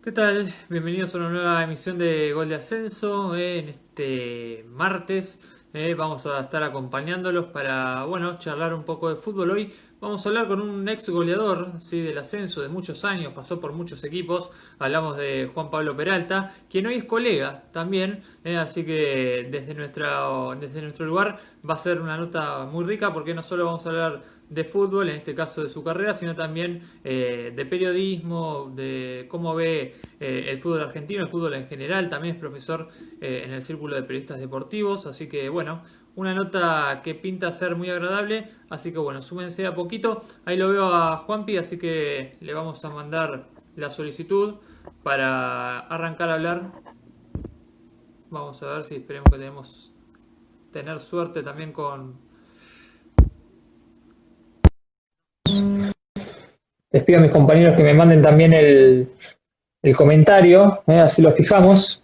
¿Qué tal? Bienvenidos a una nueva emisión de Gol de Ascenso. En este martes vamos a estar acompañándolos para, bueno, charlar un poco de fútbol. Hoy vamos a hablar con un ex goleador, ¿sí? Del ascenso de muchos años, pasó por muchos equipos. Hablamos de Juan Pablo Peralta, quien hoy es colega también, así que desde nuestro lugar va a ser una nota muy rica porque no solo vamos a hablar de fútbol, en este caso de su carrera, sino también de periodismo, de cómo ve el fútbol argentino, el fútbol en general. También es profesor en el Círculo de Periodistas Deportivos, así que bueno, una nota que pinta ser muy agradable, así que bueno, súmense a poquito. Ahí lo veo a Juanpi, así que le vamos a mandar la solicitud para arrancar a hablar. Vamos a ver si esperemos que tenemos tener suerte también con... Les pido a mis compañeros que me manden también el comentario, así lo fijamos.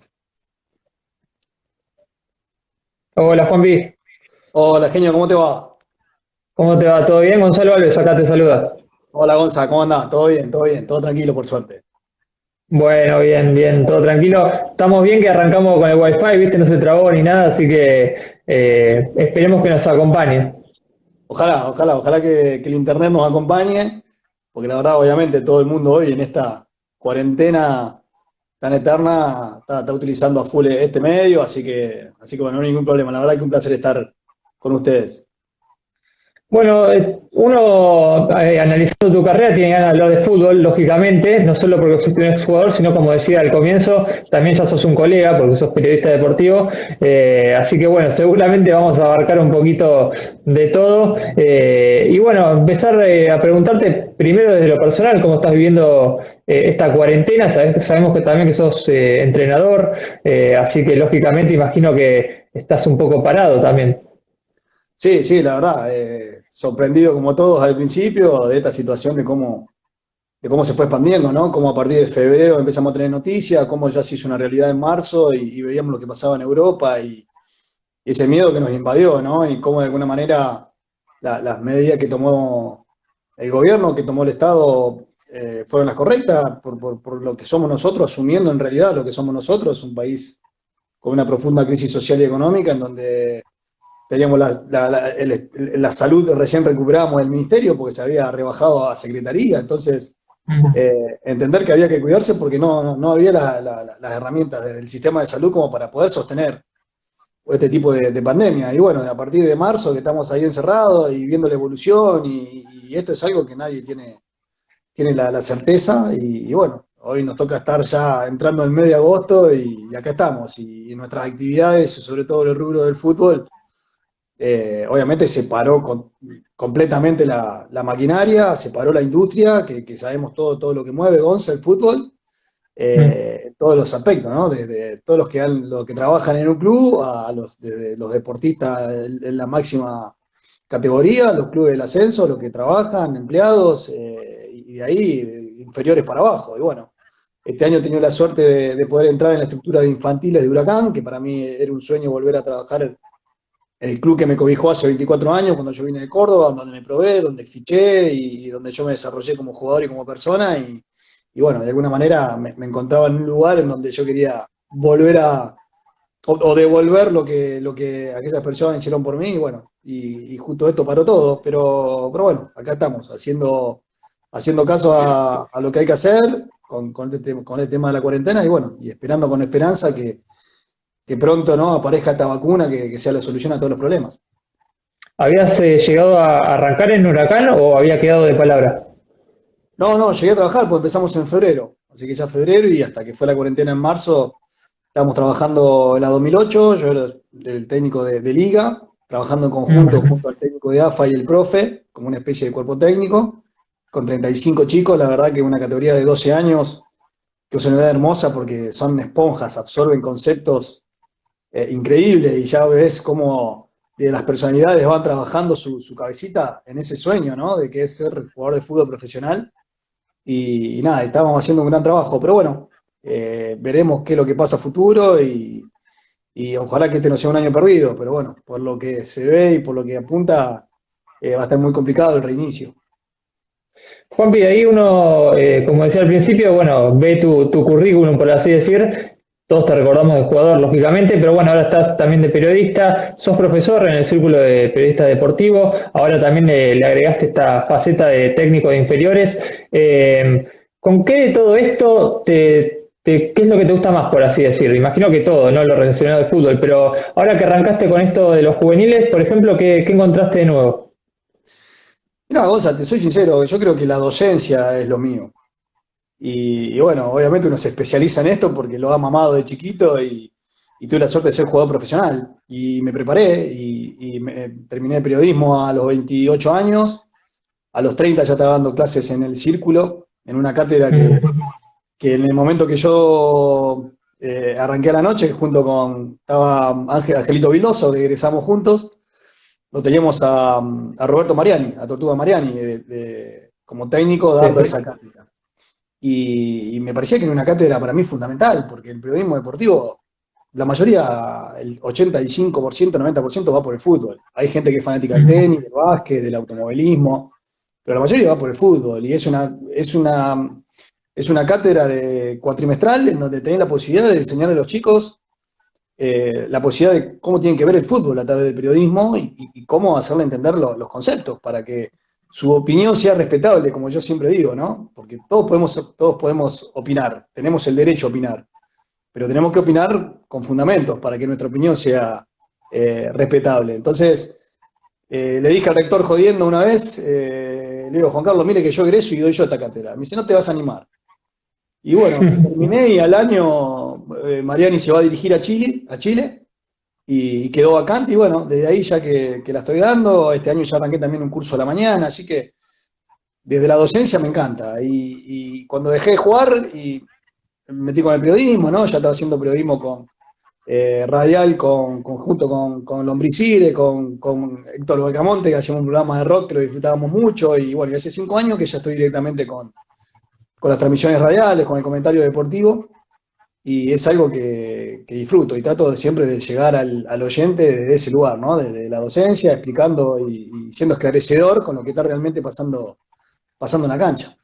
Hola Juanpi, Hola, genio, ¿cómo te va? ¿cómo te va? ¿Todo bien? Gonzalo Alves acá te saluda. Hola, Gonza, ¿cómo andás? ¿Todo bien, todo tranquilo, por suerte. Bueno, bien, bien, todo tranquilo. Estamos bien que arrancamos con el Wi-Fi, ¿viste? No se trabó ni nada, así que esperemos que nos acompañe. Ojalá que el internet nos acompañe, porque la verdad, obviamente, todo el mundo hoy en esta cuarentena tan eterna está utilizando a full este medio, así que bueno, no hay ningún problema. La verdad que un placer estar con ustedes. Bueno, uno analizando tu carrera tiene ganas de hablar de fútbol, lógicamente, no solo porque fuiste un exjugador, sino como decía al comienzo, también ya sos un colega porque sos periodista deportivo, así que bueno, seguramente vamos a abarcar un poquito de todo. Y bueno, empezar a preguntarte primero desde lo personal, cómo estás viviendo esta cuarentena. Sabemos que también que sos entrenador, así que lógicamente imagino que estás un poco parado también. Sí, la verdad, sorprendido como todos al principio de esta situación de cómo se fue expandiendo, ¿no? Cómo a partir de febrero empezamos a tener noticias, cómo ya se hizo una realidad en marzo y veíamos lo que pasaba en Europa y ese miedo que nos invadió, ¿no? Y cómo de alguna manera las medidas que tomó el gobierno, que tomó el Estado, fueron las correctas por lo que somos nosotros, asumiendo en realidad lo que somos nosotros, un país con una profunda crisis social y económica en donde teníamos la salud, recién recuperábamos el ministerio porque se había rebajado a secretaría, entonces entender que había que cuidarse porque no había las herramientas del sistema de salud como para poder sostener este tipo de pandemia. Y bueno, a partir de marzo que estamos ahí encerrados y viendo la evolución y esto es algo que nadie tiene la certeza y bueno, hoy nos toca estar ya entrando en el mes de agosto y acá estamos y nuestras actividades, sobre todo el rubro del fútbol, obviamente se paró completamente la maquinaria, se paró la industria, que sabemos todo lo que mueve Gonza, el fútbol, todos los aspectos, ¿no? Desde todos los que trabajan en un club, desde los deportistas en la máxima categoría, los clubes del ascenso, los que trabajan, empleados, y de ahí inferiores para abajo. Y bueno, este año he tenido la suerte de poder entrar en la estructura de infantiles de Huracán, que para mí era un sueño volver a trabajar el club que me cobijó hace 24 años cuando yo vine de Córdoba, donde me probé, donde fiché y donde yo me desarrollé como jugador y como persona. Y bueno, de alguna manera me encontraba en un lugar en donde yo quería volver o devolver lo que aquellas personas hicieron por mí. Y bueno, y justo esto paró todo. Pero bueno, acá estamos, haciendo caso a lo que hay que hacer con el tema de la cuarentena y bueno, y esperando con esperanza que pronto, ¿no?, aparezca esta vacuna que sea la solución a todos los problemas. ¿Habías llegado a arrancar en Huracán o había quedado de palabra? No, llegué a trabajar porque empezamos en febrero, así que ya febrero y hasta que fue la cuarentena en marzo, estábamos trabajando en la 2008, yo era el técnico de liga, trabajando en conjunto Mm. junto al técnico de AFA y el profe, como una especie de cuerpo técnico, con 35 chicos, la verdad que una categoría de 12 años, que es una edad hermosa porque son esponjas, absorben conceptos increíbles y ya ves cómo de las personalidades van trabajando su cabecita en ese sueño, ¿no? De que es ser jugador de fútbol profesional y nada, estábamos haciendo un gran trabajo, pero bueno, veremos qué es lo que pasa a futuro y ojalá que este no sea un año perdido, pero bueno, por lo que se ve y por lo que apunta, va a estar muy complicado el reinicio. Juanpi, ahí uno, como decía al principio, bueno, ve tu currículum, por así decir, todos te recordamos de jugador, lógicamente, pero bueno, ahora estás también de periodista, sos profesor en el Círculo de Periodistas Deportivos, ahora también le agregaste esta faceta de técnico de inferiores. ¿Con qué de todo esto qué es lo que te gusta más, por así decir? Imagino que todo, no lo relacionado al fútbol, pero ahora que arrancaste con esto de los juveniles, por ejemplo, ¿qué encontraste de nuevo? Mira, Gonza, te soy sincero, yo creo que la docencia es lo mío. Y bueno, obviamente uno se especializa en esto porque lo ha mamado de chiquito y tuve la suerte de ser jugador profesional. Y me preparé terminé periodismo a los 28 años. A los 30 ya estaba dando clases en el Círculo, en una cátedra que en el momento que yo arranqué a la noche, estaba Angelito Vildoso, que egresamos juntos, lo teníamos a Roberto Mariani, a Tortuga Mariani, como técnico Sí, dando sí. esa cátedra. Y me parecía que era una cátedra para mí fundamental, porque el periodismo deportivo, la mayoría, el 85%, 90% va por el fútbol. Hay gente que es fanática del tenis, del básquet, del automovilismo, pero la mayoría va por el fútbol. Y es una cátedra cuatrimestral en donde tenés la posibilidad de enseñarle a los chicos la posibilidad de cómo tienen que ver el fútbol a través del periodismo y cómo hacerle entender los conceptos para que su opinión sea respetable, como yo siempre digo, ¿no? Porque todos podemos opinar, tenemos el derecho a opinar, pero tenemos que opinar con fundamentos para que nuestra opinión sea respetable. Entonces, le dije al rector jodiendo una vez, le digo, Juan Carlos, mire que yo egreso y doy yo esta cátedra. Me dice, no te vas a animar. Y bueno, terminé y al año Mariani se va a dirigir a Chile y quedó vacante. Y bueno, desde ahí ya que la estoy dando, este año ya arranqué también un curso a la mañana, así que desde la docencia me encanta. Y cuando dejé de jugar y me metí con el periodismo, ¿no? Ya estaba haciendo periodismo radial junto con Lombricire, con Héctor Balcamonte, que hacíamos un programa de rock que lo disfrutábamos mucho. Y bueno, y hace 5 años que ya estoy directamente con las transmisiones radiales, con el comentario deportivo, y es algo que disfruto y trato siempre de llegar al oyente desde ese lugar, ¿no? Desde la docencia, explicando y siendo esclarecedor con lo que está realmente pasando en la cancha.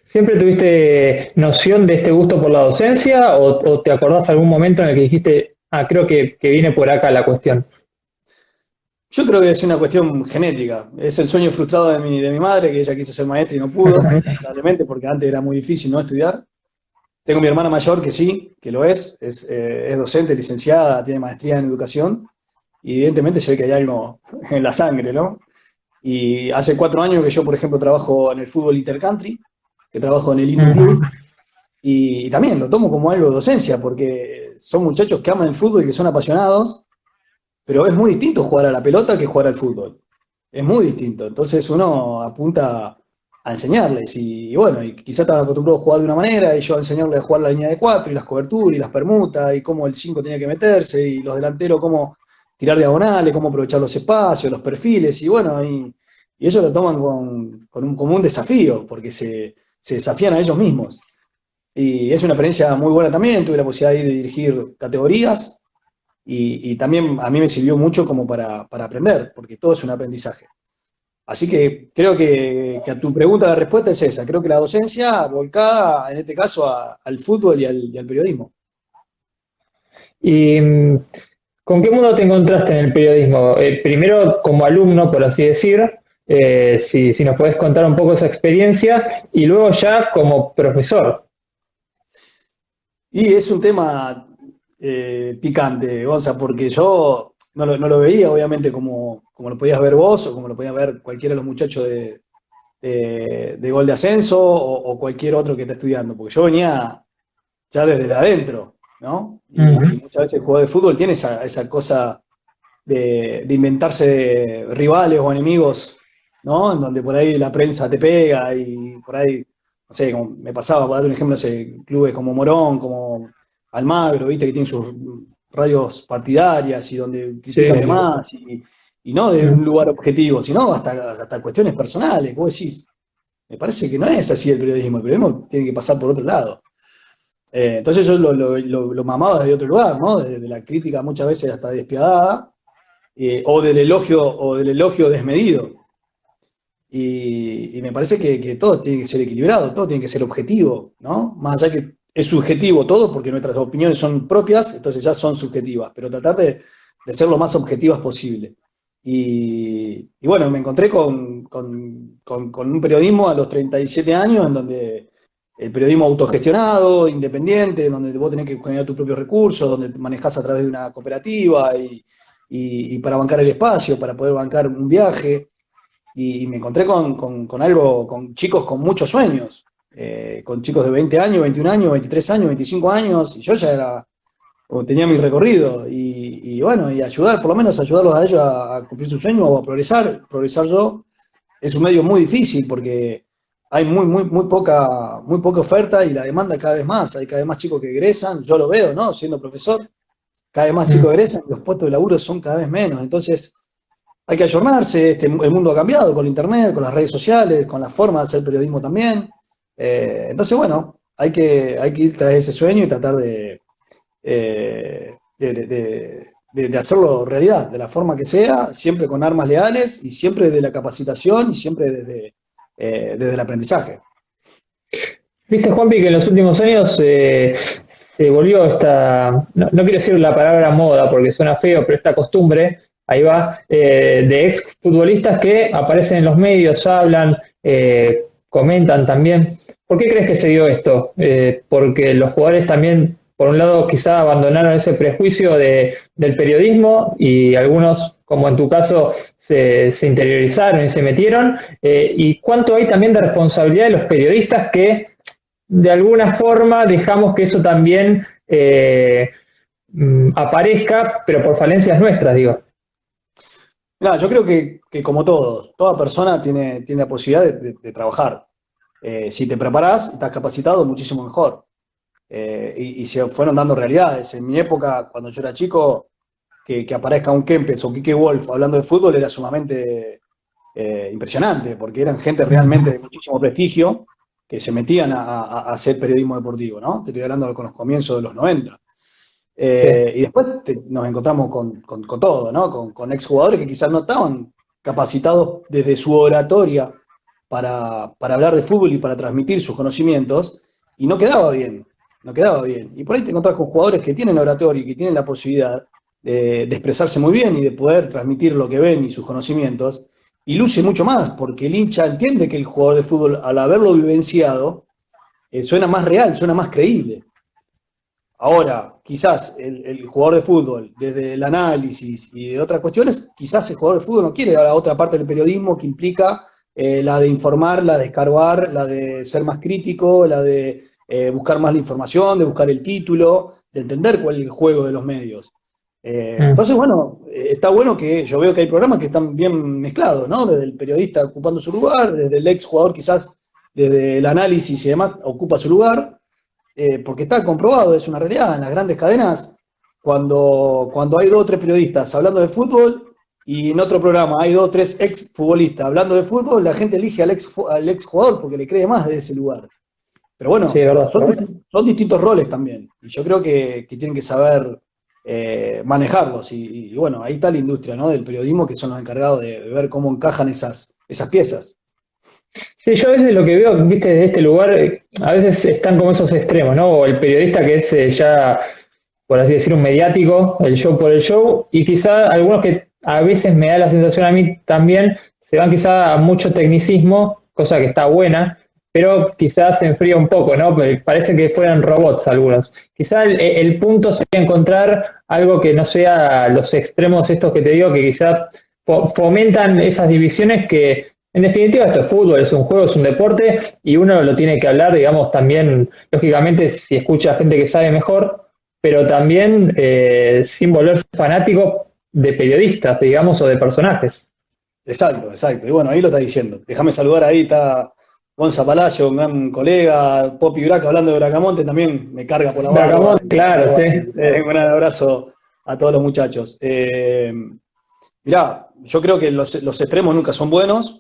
¿Siempre tuviste noción de este gusto por la docencia o te acordás algún momento en el que dijiste, creo que viene por acá la cuestión? Yo creo que es una cuestión genética, es el sueño frustrado de mi madre, que ella quiso ser maestra y no pudo, lamentablemente, porque antes era muy difícil no estudiar. Tengo mi hermana mayor que sí, que lo es docente, licenciada, tiene maestría en educación, y evidentemente se ve que hay algo en la sangre, ¿no? Y hace 4 años que yo, por ejemplo, trabajo en el fútbol intercountry, que trabajo en el Indy Club, y también lo tomo como algo de docencia, porque son muchachos que aman el fútbol y que son apasionados, pero es muy distinto jugar a la pelota que jugar al fútbol. Es muy distinto. Entonces uno apunta a enseñarles y bueno, y quizás estaban acostumbrados a jugar de una manera y yo a enseñarles a jugar la línea de cuatro y las coberturas y las permutas y cómo el 5 tenía que meterse y los delanteros cómo tirar diagonales, cómo aprovechar los espacios, los perfiles y bueno, y ellos lo toman como un desafío porque se desafían a ellos mismos. Y es una experiencia muy buena también, tuve la posibilidad de dirigir categorías y también a mí me sirvió mucho como para aprender, porque todo es un aprendizaje. Así que creo que a tu pregunta la respuesta es esa. Creo que la docencia volcada, en este caso, al fútbol y al periodismo. ¿Y con qué mundo te encontraste en el periodismo? Primero como alumno, por así decir, si nos podés contar un poco esa experiencia, y luego ya como profesor. Y es un tema picante, Gonza, porque yo no lo veía, obviamente, como lo podías ver vos o como lo podías ver cualquiera de los muchachos de Gol de Ascenso o cualquier otro que esté estudiando, porque yo venía ya desde adentro, ¿no? Y muchas veces el jugador de fútbol tiene esa cosa de inventarse rivales o enemigos, ¿no? En donde por ahí la prensa te pega y por ahí, no sé, como me pasaba, por dar un ejemplo, no sé, clubes como Morón, como Almagro, viste, que tienen sus radios partidarias y donde critican de Sí. más y no de un lugar objetivo, sino hasta cuestiones personales. Vos decís, me parece que no es así el periodismo tiene que pasar por otro lado. Entonces yo lo mamaba desde otro lugar, ¿no? De la crítica muchas veces hasta despiadada, o del elogio desmedido. y me parece que todo tiene que ser equilibrado, todo tiene que ser objetivo, ¿no? Más allá que es subjetivo todo, porque nuestras opiniones son propias, entonces ya son subjetivas, pero tratar de ser lo más objetivas posible. Y bueno, me encontré con un periodismo a los 37 años, en donde el periodismo autogestionado, independiente, donde vos tenés que generar tus propios recursos, donde te manejás a través de una cooperativa y para bancar el espacio, para poder bancar un viaje. Y me encontré con algo, con chicos con muchos sueños, con chicos de 20 años, 21 años, 23 años, 25 años, y yo ya era, o tenía mi recorrido, y bueno, y ayudar, por lo menos ayudarlos a ellos a cumplir sus sueños o a progresar yo. Es un medio muy difícil porque hay muy poca oferta y la demanda cada vez más, hay cada vez más chicos que egresan, yo lo veo, ¿no? Siendo profesor, cada vez más chicos Mm. egresan y los puestos de laburo son cada vez menos, entonces hay que ayornarse, el mundo ha cambiado con internet, con las redes sociales, con la forma de hacer periodismo también. Entonces, bueno, hay que ir tras ese sueño y tratar de hacerlo realidad, de la forma que sea, siempre con armas leales y siempre desde la capacitación y siempre desde el aprendizaje. Viste, Juanpi, que en los últimos años se volvió no quiero decir la palabra moda porque suena feo, pero esta costumbre, ahí va, de ex futbolistas que aparecen en los medios, hablan, comentan también. ¿Por qué crees que se dio esto? Porque los jugadores también, por un lado, quizá abandonaron ese prejuicio del periodismo y algunos, como en tu caso, se interiorizaron y se metieron. ¿Y cuánto hay también de responsabilidad de los periodistas que de alguna forma dejamos que eso también aparezca, pero por falencias nuestras, digo? Mirá, yo creo que como todos, toda persona tiene la posibilidad de trabajar. Si te preparás, estás capacitado, muchísimo mejor. Y se fueron dando realidades. En mi época, cuando yo era chico, que aparezca un Kempes o Quique Wolf hablando de fútbol era sumamente impresionante, porque eran gente realmente de muchísimo prestigio que se metían a hacer periodismo deportivo, ¿no? Te estoy hablando con los comienzos de los 90. Sí. Y después nos encontramos con todo, ¿no? Con exjugadores que quizás no estaban capacitados desde su oratoria para hablar de fútbol y para transmitir sus conocimientos, y no quedaba bien, no quedaba bien. Y por ahí te encontrás con jugadores que tienen oratoria y que tienen la posibilidad de expresarse muy bien y de poder transmitir lo que ven y sus conocimientos, y luce mucho más, porque el hincha entiende que el jugador de fútbol, al haberlo vivenciado, suena más real, suena más creíble. Ahora, quizás el jugador de fútbol, desde el análisis y de otras cuestiones, quizás el jugador de fútbol no quiere a la otra parte del periodismo que implica la de informar, la de escarbar, la de ser más crítico, la de buscar más la información, de buscar el título, de entender cuál es el juego de los medios. Mm. Entonces, bueno, está bueno que yo veo que hay programas que están bien mezclados, ¿no? Desde el periodista ocupando su lugar, desde el ex jugador quizás, desde el análisis y demás, ocupa su lugar, porque está comprobado, es una realidad, en las grandes cadenas, cuando hay dos o tres periodistas hablando de fútbol y en otro programa hay dos o tres ex futbolistas hablando de fútbol, la gente elige al ex jugador porque le cree más de ese lugar. Pero Sí, es bueno, verdad. son distintos roles también, y yo creo que tienen que saber manejarlos, y bueno, ahí está la industria, ¿no? Del periodismo, que son los encargados de ver cómo encajan esas piezas. Sí, yo a veces lo que veo, viste, desde este lugar, a veces están como esos extremos, ¿no? O el periodista que es ya, por así decir, un mediático, el show por el show, y quizá algunos que a veces me da la sensación a mí también, se van quizá a mucho tecnicismo, cosa que está buena, pero quizás se enfría un poco, ¿no? Parece que fueran robots algunos. Quizá el punto sería encontrar algo que no sea los extremos estos que te digo, que quizá fomentan esas divisiones que en definitiva, esto es fútbol, es un juego, es un deporte y uno lo tiene que hablar, digamos, también, lógicamente, si escucha a gente que sabe mejor, pero también sin volverse fanático de periodistas, digamos, o de personajes. Exacto, exacto. Y bueno, ahí lo está diciendo. Déjame saludar, ahí está Gonza Palacio, un gran colega, Popi Braca, hablando de Bracamonte, también me carga por la barba. Bragamos, claro, sí. Un gran abrazo a todos los muchachos. Mirá, yo creo que los extremos nunca son buenos,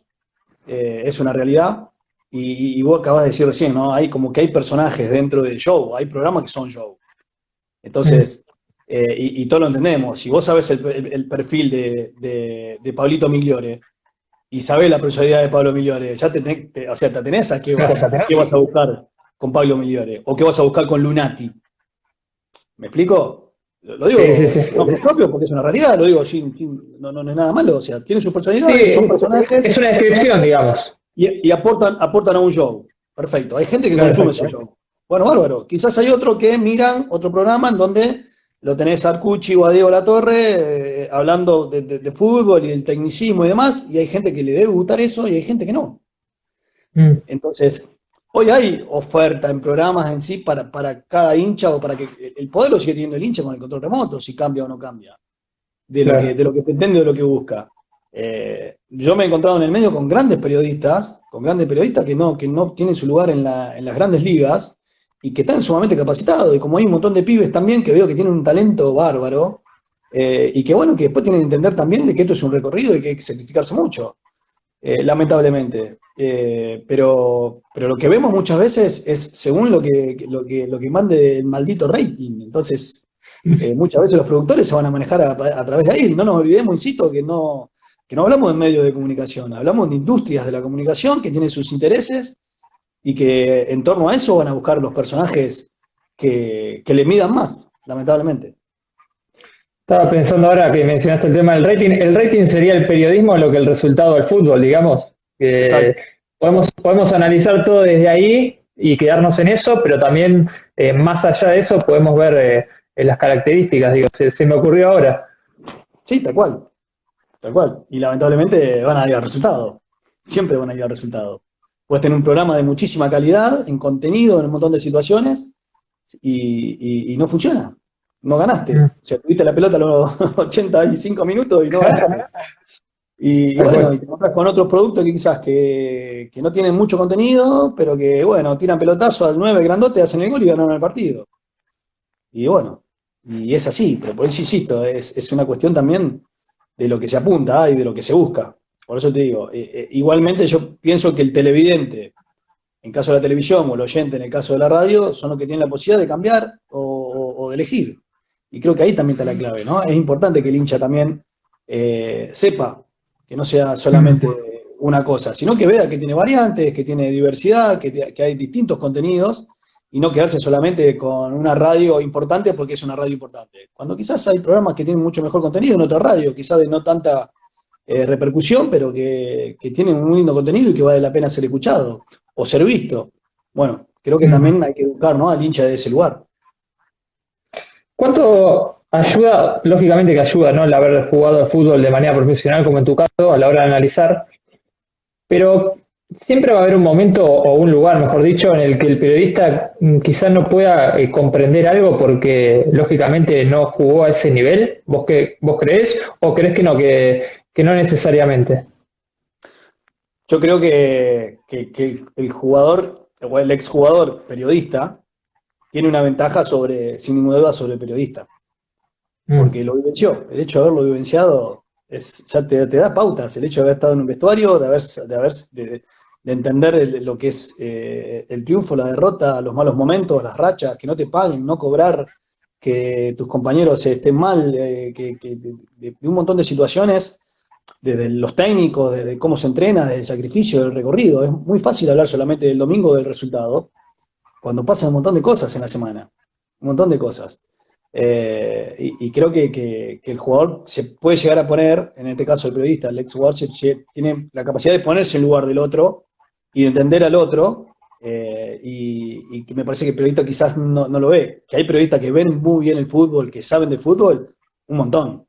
es una realidad. Y vos acabas de decir recién, ¿no? Hay como que hay personajes dentro del show, hay programas que son show. Entonces, y todos lo entendemos. Si vos sabés el perfil de Pablito Migliore, y sabés la personalidad de Pablo Migliore, ya o sea, te atenés a qué vas a buscar con Pablo Migliore, o qué vas a buscar con Lunati. ¿Me explico? Lo digo Sí. no por propio porque es una realidad, lo digo no es nada malo, o sea, tienen sus personalidades, son Sí, personajes es una descripción, digamos. y aportan a un show. Perfecto, hay gente que Claro, consume ese exacto. show. Bueno, bárbaro. Quizás hay otro que miran otro programa en donde lo tenés a Arcucci o a Diego Latorre hablando de fútbol y del tecnicismo y demás, y hay gente que le debe gustar eso y hay gente que no. Mm, Entonces, hoy hay oferta en programas en sí para cada hincha o para que el poder lo sigue teniendo el hincha con el control remoto, si cambia o no cambia, claro. de lo que pretende o de lo que busca. Yo me he encontrado en el medio con grandes periodistas que no tienen su lugar en las grandes ligas y que están sumamente capacitados. Y como hay un montón de pibes también que veo que tienen un talento bárbaro y que bueno, que después tienen que entender también de que esto es un recorrido y que hay que sacrificarse mucho, lamentablemente. Pero lo que vemos muchas veces es según lo que mande el maldito rating. Entonces, muchas veces los productores se van a manejar a través de ahí. No nos olvidemos, insisto, que no hablamos de medios de comunicación, hablamos de industrias de la comunicación que tienen sus intereses y que en torno a eso van a buscar los personajes que le midan más, lamentablemente. Estaba pensando ahora que mencionaste el tema del rating. El rating sería el periodismo lo que el resultado del fútbol, digamos. Exacto. Podemos analizar todo desde ahí y quedarnos en eso, pero también más allá de eso podemos ver las características, digo, se me ocurrió ahora. Sí, tal cual, tal cual. Y lamentablemente van a ir al resultado. Siempre van a ir al resultado. Puedes tener un programa de muchísima calidad, en contenido, en un montón de situaciones, y no funciona. No ganaste. Mm, O sea, tuviste la pelota a los 85 minutos y no ganaste. Y tal bueno, y cual. te encontrás con otros productos que quizás que no tienen mucho contenido, pero que, bueno, tiran pelotazo al 9 grandote, hacen el gol y ganan el partido. Y bueno, y es así, pero por eso insisto, es una cuestión también de lo que se apunta y de lo que se busca. Por eso te digo, igualmente yo pienso que el televidente, en caso de la televisión, o el oyente en el caso de la radio, son los que tienen la posibilidad de cambiar o de elegir. Y creo que ahí también está la clave, ¿no? Es importante que el hincha también sepa que no sea Mm, solamente una cosa, sino que vea que tiene variantes, que tiene diversidad, que hay distintos contenidos y no quedarse solamente con una radio importante porque es una radio importante. Cuando quizás hay programas que tienen mucho mejor contenido en otra radio, quizás de no tanta repercusión, pero que tienen un lindo contenido y que vale la pena ser escuchado o ser visto. Bueno, creo que mm. también hay que educar, ¿no?, al hincha de ese lugar. ¿Cuánto ayuda, lógicamente que ayuda, ¿no? El haber jugado al fútbol de manera profesional, como en tu caso, a la hora de analizar, pero siempre va a haber un momento o un lugar, mejor dicho, en el que el periodista quizás no pueda comprender algo porque lógicamente no jugó a ese nivel. ¿Vos creés o creés que no necesariamente? Yo creo que el jugador o el exjugador periodista tiene una ventaja sin ninguna duda sobre el periodista, Mm, porque lo vivenció. El hecho de haberlo vivenciado ya te da pautas, el hecho de haber estado en un vestuario, de entender lo que es el triunfo, la derrota, los malos momentos, las rachas, que no te paguen, no cobrar, que tus compañeros estén mal, de un montón de situaciones, desde los técnicos, desde cómo se entrena, desde el sacrificio, del recorrido. Es muy fácil hablar solamente del domingo del resultado, cuando pasan un montón de cosas en la semana, un montón de cosas. Y creo que el jugador se puede llegar a poner, en este caso el periodista, el ex jugador tiene la capacidad de ponerse en lugar del otro y de entender al otro, y que me parece que el periodista quizás no lo ve. Que hay periodistas que ven muy bien el fútbol, que saben de fútbol, un montón,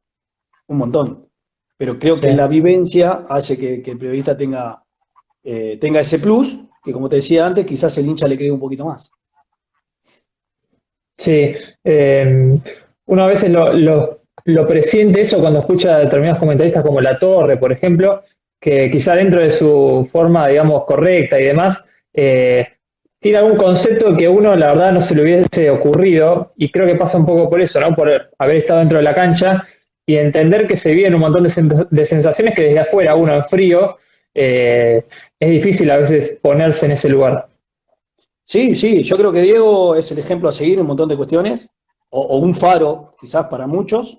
un montón. Pero creo sí. que la vivencia hace que el periodista tenga ese plus, que como te decía antes, quizás el hincha le cree un poquito más. Sí, uno a veces lo presiente eso cuando escucha a determinados comentaristas como La Torre, por ejemplo, que quizá dentro de su forma, digamos, correcta y demás, eh, tiene algún concepto que uno, la verdad, no se le hubiese ocurrido, y creo que pasa un poco por eso, ¿no? Por haber estado dentro de la cancha y entender que se viven un montón de sensaciones que desde afuera, uno en frío, es difícil a veces ponerse en ese lugar. Sí, sí, yo creo que Diego es el ejemplo a seguir en un montón de cuestiones, o un faro quizás para muchos.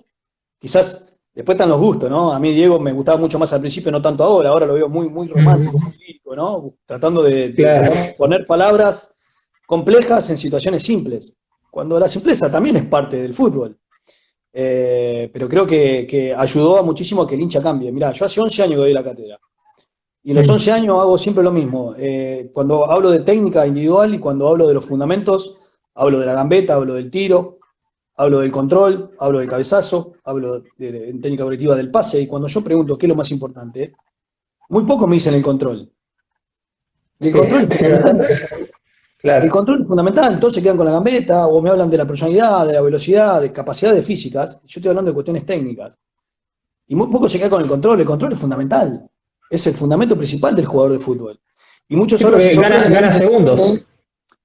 Quizás Después están los gustos, ¿no? A mí Diego me gustaba mucho más al principio, no tanto ahora. Ahora lo veo muy, muy romántico, muy lírico, ¿no? Tratando de Claro. poner palabras complejas en situaciones simples. Cuando la simpleza también es parte del fútbol. Pero creo que ayudó muchísimo a que el hincha cambie. Mirá, yo hace 11 años que doy la cátedra. Y en los 11 años hago siempre lo mismo. Cuando hablo de técnica individual y cuando hablo de los fundamentos, hablo de la gambeta, hablo del tiro, hablo del control, hablo del cabezazo, hablo en técnica colectiva del pase. Y cuando yo pregunto qué es lo más importante, muy pocos me dicen el control. Y el Sí, control es sí, fundamental. El claro. control es fundamental. Todos se quedan con la gambeta o me hablan de la personalidad, de la velocidad, de capacidades físicas. Yo estoy hablando de cuestiones técnicas. Y muy poco se queda con el control. El control es fundamental. Es el fundamento principal del jugador de fútbol. Y muchos Sí, ahora se porque sorprenden. gana segundos.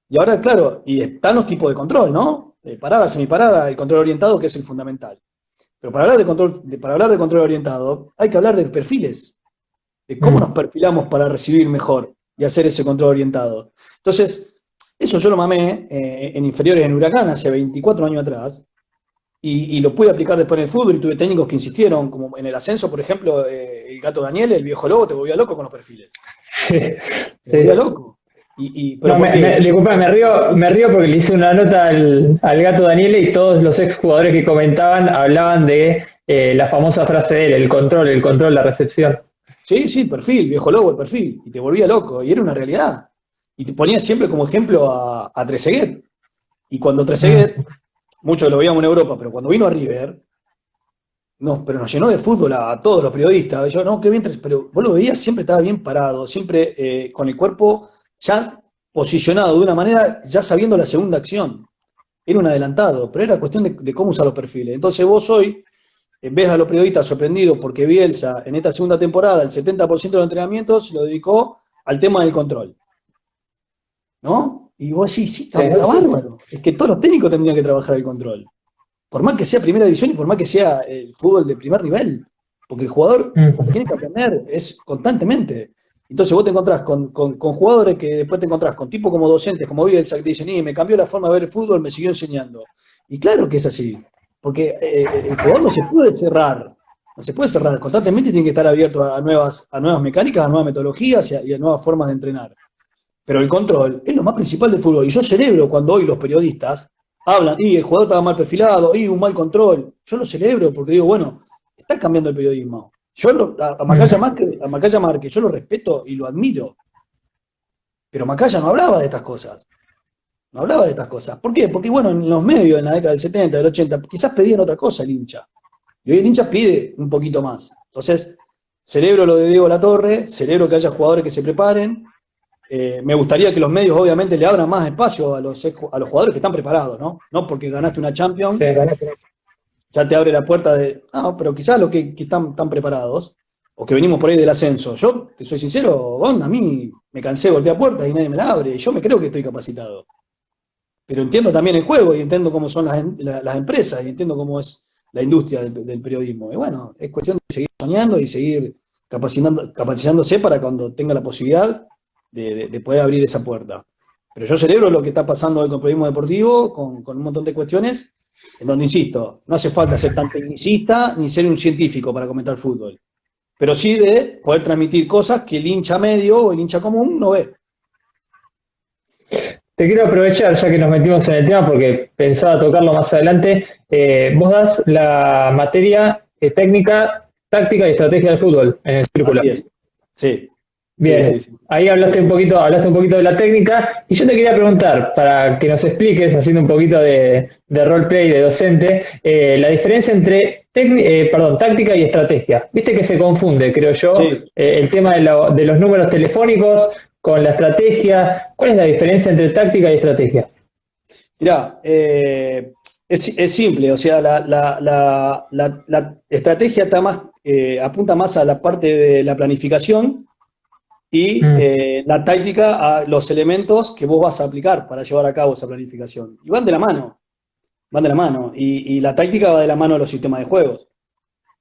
Y ahora, claro, y están los tipos de control, ¿no? Parada, semiparada, el control orientado, que es el fundamental. Pero para hablar de control, para hablar de control orientado, hay que hablar de perfiles, de cómo nos perfilamos para recibir mejor y hacer ese control orientado. Entonces, eso yo lo mamé en inferiores en Huracán hace 24 años atrás, y lo pude aplicar después en el fútbol, y tuve técnicos que insistieron, como en el ascenso, por ejemplo, el Gato Daniel, el viejo lobo, te volvía loco con los perfiles. Sí, Te volvía sí. loco. ¿Pero No, por qué? disculpa, me río porque le hice una nota al gato Daniele y todos los ex jugadores que comentaban hablaban de la famosa frase de él, el control, la recepción. Sí, sí, perfil, viejo lobo, el perfil. Y te volvía loco, y era una realidad. Y te ponía siempre como ejemplo a Trezeguet. Y cuando Trezeguet, muchos lo veíamos en Europa, pero cuando vino a River, no, pero nos llenó de fútbol a todos los periodistas. Yo, no, qué bien, pero vos lo veías, siempre estaba bien parado, siempre con el cuerpo ya posicionado de una manera, ya sabiendo la segunda acción. Era un adelantado, pero era cuestión de cómo usar los perfiles. Entonces vos hoy ves a los periodistas sorprendidos porque Bielsa en esta segunda temporada el 70% de los entrenamientos lo dedicó al tema del control, ¿no? Y vos decís, sí, Sí. está bárbaro. Es que todos los técnicos tendrían que trabajar el control. Por más que sea primera división y por más que sea el fútbol de primer nivel. Porque el jugador tiene que aprender, es constantemente. Entonces vos te encontrás con jugadores que después te encontrás con tipos como docentes, como Bielsa, que te dicen, me cambió la forma de ver el fútbol, me siguió enseñando. Y claro que es así. Porque el jugador no se puede cerrar. No se puede cerrar. Constantemente tiene que estar abierto a nuevas mecánicas, a nuevas metodologías y a nuevas formas de entrenar. Pero el control es lo más principal del fútbol. Y yo celebro cuando hoy los periodistas hablan, y el jugador estaba mal perfilado, y un mal control. Yo lo celebro porque digo, bueno, está cambiando el periodismo. Yo a Macaya Márquez, yo lo respeto y lo admiro. Pero Macaya no hablaba de estas cosas. No hablaba de estas cosas. ¿Por qué? Porque, bueno, en los medios, en la década del 70, del 80, quizás pedían otra cosa el hincha. Y hoy el hincha pide un poquito más. Entonces, celebro lo de Diego Latorre, celebro que haya jugadores que se preparen. Me gustaría que los medios obviamente le abran más espacio a los jugadores que están preparados, ¿no? No porque ganaste una Champions, ya te abre la puerta de, no, pero quizás los que están preparados, o que venimos por ahí del ascenso. Yo, te soy sincero, a mí me cansé de golpear puertas y nadie me la abre, y yo me creo que estoy capacitado. Pero entiendo también el juego y entiendo cómo son las empresas y entiendo cómo es la industria del periodismo. Y bueno, es cuestión de seguir soñando y seguir capacitándose para cuando tenga la posibilidad de poder abrir esa puerta. Pero yo celebro lo que está pasando hoy con el periodismo deportivo, con un montón de cuestiones, en donde, insisto, no hace falta ser tan tecnicista ni ser un científico para comentar fútbol, pero sí de poder transmitir cosas que el hincha medio o el hincha común no ve. Te quiero aprovechar, ya que nos metimos en el tema, porque pensaba tocarlo más adelante. Vos das la materia técnica, táctica y estrategia del fútbol en el círculo. Así es. Sí. Bien, Sí. ahí hablaste un poquito de la técnica, y yo te quería preguntar, para que nos expliques, haciendo un poquito de roleplay, de docente, la diferencia entre táctica y estrategia. Viste que se confunde, creo yo, Sí. el tema de los números telefónicos con la estrategia. ¿Cuál es la diferencia entre táctica y estrategia? Mirá, es simple, o sea, la estrategia está más, apunta más a la parte de la planificación y la táctica a los elementos que vos vas a aplicar para llevar a cabo esa planificación. Y van de la mano. Y la táctica va de la mano de los sistemas de juegos.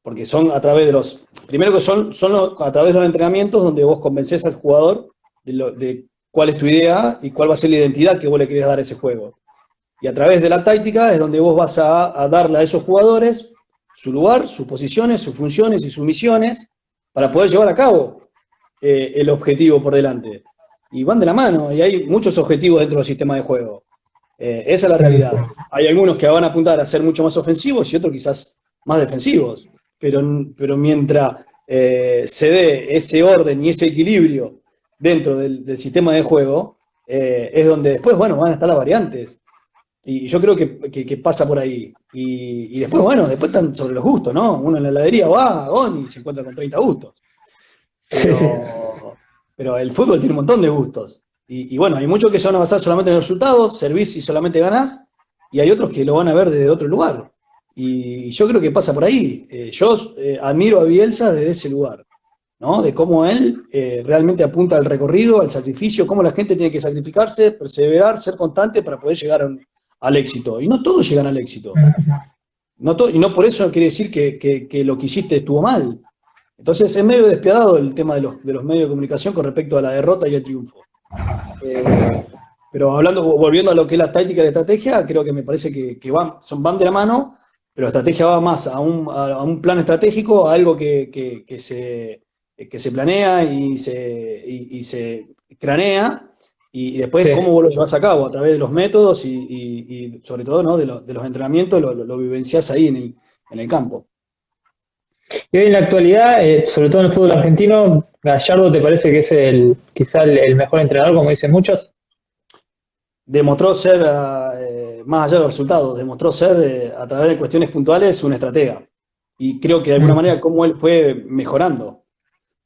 Porque son a través de primero que son a través de los entrenamientos donde vos convencés al jugador de cuál es tu idea y cuál va a ser la identidad que vos le querés dar a ese juego. Y a través de la táctica es donde vos vas a darle a esos jugadores su lugar, sus posiciones, sus funciones y sus misiones para poder llevar a cabo el objetivo por delante. Y van de la mano, y hay muchos objetivos dentro del sistema de juego. Esa es la realidad. Hay algunos que van a apuntar a ser mucho más ofensivos y otros quizás más defensivos. Pero mientras se dé ese orden y ese equilibrio dentro del sistema de juego, es donde después, bueno, van a estar las variantes. Y yo creo que pasa por ahí. Y después, bueno, después están sobre los gustos, ¿no? Uno en la heladería va y se encuentra con 30 gustos. Pero el fútbol tiene un montón de gustos. Y bueno, hay muchos que se van a basar solamente en los resultados, servís y solamente ganás, y hay otros que lo van a ver desde otro lugar. Y yo creo que pasa por ahí. Yo admiro a Bielsa desde ese lugar, ¿no? De cómo él realmente apunta al recorrido, al sacrificio, cómo la gente tiene que sacrificarse, perseverar, ser constante para poder llegar al éxito. Y no todos llegan al éxito. Y no por eso quiere decir que lo que hiciste estuvo mal. Entonces es medio despiadado el tema de los medios de comunicación con respecto a la derrota y el triunfo. Pero volviendo a lo que es la táctica y la estrategia, creo que me parece que van de la mano, pero la estrategia va más a un plan estratégico, a algo que se planea y se cranea, y después cómo vos lo llevas a cabo a través de los métodos y sobre todo, ¿no? de los entrenamientos, lo vivenciás ahí en el campo. Y hoy en la actualidad, sobre todo en el fútbol argentino, Gallardo, ¿te parece que es quizá el mejor entrenador, como dicen muchos? Demostró ser, más allá de los resultados, demostró ser, a través de cuestiones puntuales, un estratega. Y creo que de alguna manera cómo él fue mejorando.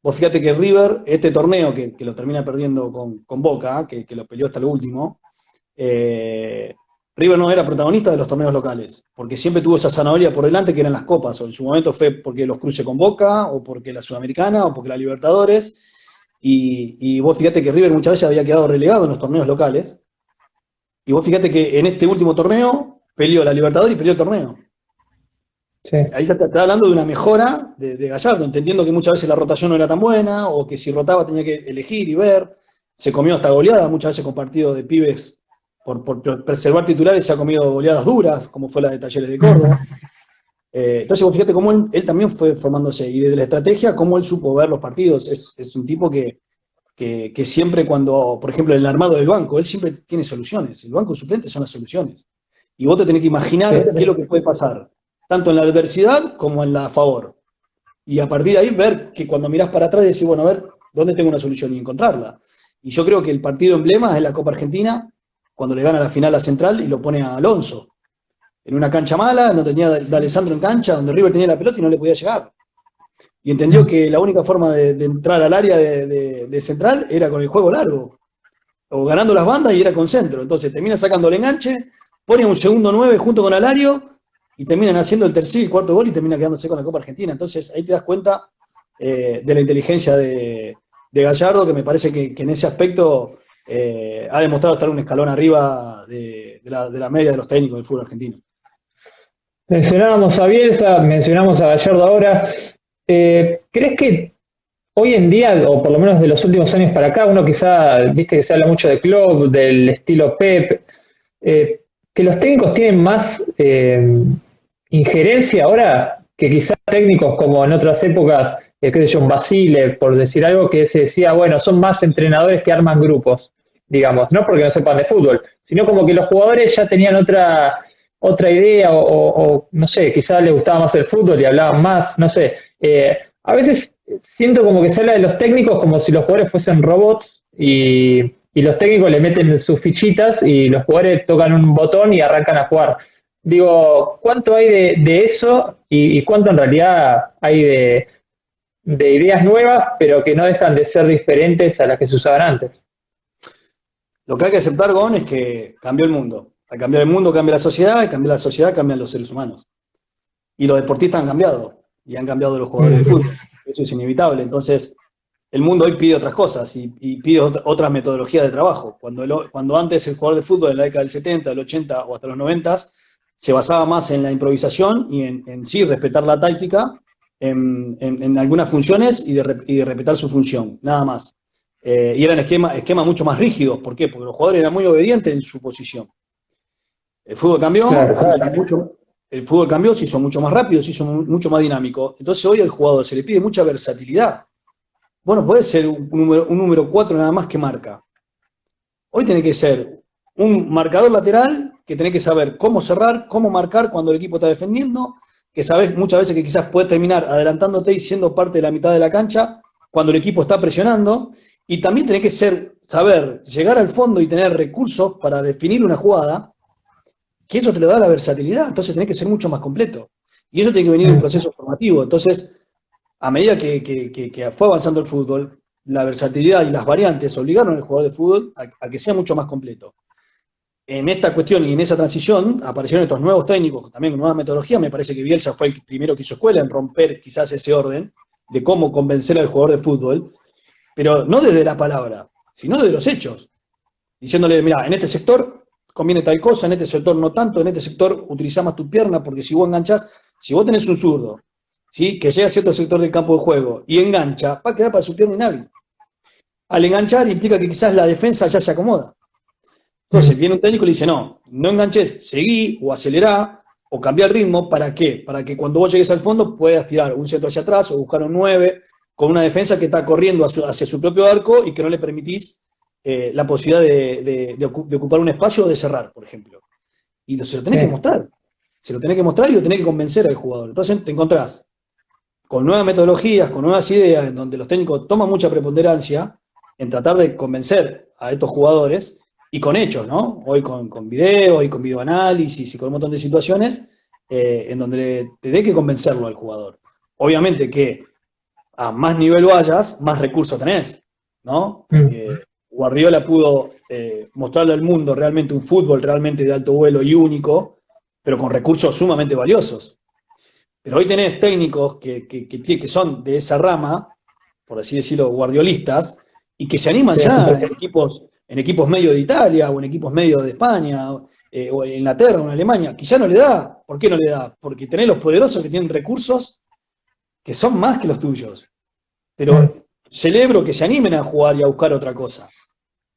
Vos fíjate que River, este torneo que lo termina perdiendo con Boca, que lo peleó hasta lo último, River no era protagonista de los torneos locales, porque siempre tuvo esa zanahoria por delante que eran las copas, o en su momento fue porque los cruce con Boca, o porque la Sudamericana, o porque la Libertadores, y vos fíjate que River muchas veces había quedado relegado en los torneos locales, y vos fíjate que en este último torneo peleó la Libertadores y peleó el torneo. Sí. Ahí se está hablando de una mejora de Gallardo, entendiendo que muchas veces la rotación no era tan buena, o que si rotaba tenía que elegir y ver, se comió hasta goleadas, muchas veces con partidos de pibes. Por preservar titulares se ha comido goleadas duras, como fue la de Talleres de Córdoba. Entonces, vos fíjate cómo él también fue formándose, y desde la estrategia, cómo él supo ver los partidos. Es un tipo que siempre cuando, por ejemplo, en el armado del banco, él siempre tiene soluciones. El banco suplente son las soluciones. Y vos te tenés que imaginar qué es lo que puede pasar, tanto en la adversidad como en la a favor. Y a partir de ahí ver que cuando mirás para atrás decís, bueno, a ver, ¿dónde tengo una solución? Y encontrarla. Y yo creo que el partido emblema es la Copa Argentina, cuando le gana la final a Central y lo pone a Alonso. En una cancha mala, no tenía D'Alessandro en cancha, donde River tenía la pelota y no le podía llegar. Y entendió que la única forma de entrar al área de Central era con el juego largo, o ganando las bandas y era con centro. Entonces termina sacando el enganche, pone un segundo 9 junto con Alario, y terminan haciendo el tercer y cuarto gol y termina quedándose con la Copa Argentina. Entonces ahí te das cuenta de la inteligencia de Gallardo, que me parece que en ese aspecto ha demostrado estar un escalón arriba de la media de los técnicos del fútbol argentino. Mencionábamos a Bielsa, mencionamos a Gallardo ahora. ¿Crees que hoy en día, o por lo menos de los últimos años para acá, uno quizá, viste que se habla mucho de Klopp, del estilo Pep, que los técnicos tienen más injerencia ahora que quizás técnicos como en otras épocas, qué sé yo, un Basile, por decir algo, que se decía, bueno, son más entrenadores que arman grupos, digamos, no porque no sepan de fútbol, sino como que los jugadores ya tenían otra idea o no sé, quizás les gustaba más el fútbol y hablaban más, no sé. A veces siento como que se habla de los técnicos como si los jugadores fuesen robots y los técnicos le meten sus fichitas y los jugadores tocan un botón y arrancan a jugar. Digo, ¿cuánto hay de eso y cuánto en realidad hay de ideas nuevas, pero que no dejan de ser diferentes a las que se usaban antes? Lo que hay que aceptar, Gon, es que cambió el mundo. Al cambiar el mundo cambia la sociedad, al cambiar la sociedad cambian los seres humanos. Y los deportistas han cambiado, y han cambiado los jugadores de fútbol. Eso es inevitable. Entonces, el mundo hoy pide otras cosas y pide otras metodologías de trabajo. Cuando antes el jugador de fútbol en la década del 70, del 80 o hasta los 90 se basaba más en la improvisación y en sí respetar la táctica en algunas funciones y de respetar su función, nada más. Y eran esquemas mucho más rígidos. ¿Por qué? Porque los jugadores eran muy obedientes en su posición. El fútbol cambió, claro. el fútbol cambió, se hizo mucho más rápido, se hizo mucho más dinámico. Entonces hoy al jugador se le pide mucha versatilidad. Bueno, puede ser un número 4 nada más que marca. Hoy tiene que ser un marcador lateral que tenés que saber cómo cerrar, cómo marcar cuando el equipo está defendiendo, que sabés muchas veces que quizás puedes terminar adelantándote y siendo parte de la mitad de la cancha cuando el equipo está presionando, y también tenés que saber llegar al fondo y tener recursos para definir una jugada, que eso te lo da la versatilidad, entonces tenés que ser mucho más completo. Y eso tiene que venir de un proceso formativo. Entonces, a medida que fue avanzando el fútbol, la versatilidad y las variantes obligaron al jugador de fútbol a que sea mucho más completo. En esta cuestión y en esa transición aparecieron estos nuevos técnicos, también con nuevas metodologías. Me parece que Bielsa fue el primero que hizo escuela en romper quizás ese orden de cómo convencer al jugador de fútbol, pero no desde la palabra, sino desde los hechos. Diciéndole, mira, en este sector conviene tal cosa, en este sector no tanto, en este sector utiliza más tu pierna, porque si vos enganchás, si vos tenés un zurdo, ¿sí?, que llega a cierto sector del campo de juego y engancha, va a quedar para su pierna inhábil. Al enganchar implica que quizás la defensa ya se acomoda. Entonces viene un técnico y le dice, no enganches, seguí o acelerá o cambia el ritmo. ¿Para qué? Para que cuando vos llegues al fondo puedas tirar un centro hacia atrás o buscar un 9 con una defensa que está corriendo hacia su propio arco y que no le permitís la posibilidad de ocupar un espacio o de cerrar, por ejemplo. Y se lo tenés que mostrar. Se lo tenés que mostrar y lo tenés que convencer al jugador. Entonces te encontrás con nuevas metodologías, con nuevas ideas, en donde los técnicos toman mucha preponderancia en tratar de convencer a estos jugadores, y con hechos, ¿no? Hoy con videos y con videoanálisis y con un montón de situaciones en donde tenés que convencerlo al jugador. Obviamente que a más nivel vayas, más recursos tenés, ¿no? Guardiola pudo mostrarle al mundo realmente un fútbol realmente de alto vuelo y único, pero con recursos sumamente valiosos. Pero hoy tenés técnicos que son de esa rama, por así decirlo, guardiolistas, y que se animan ya en equipos medio de Italia, o en equipos medio de España, o en Inglaterra, o en Alemania. Quizá no le da. ¿Por qué no le da? Porque tenés los poderosos que tienen recursos que son más que los tuyos. Pero celebro que se animen a jugar y a buscar otra cosa.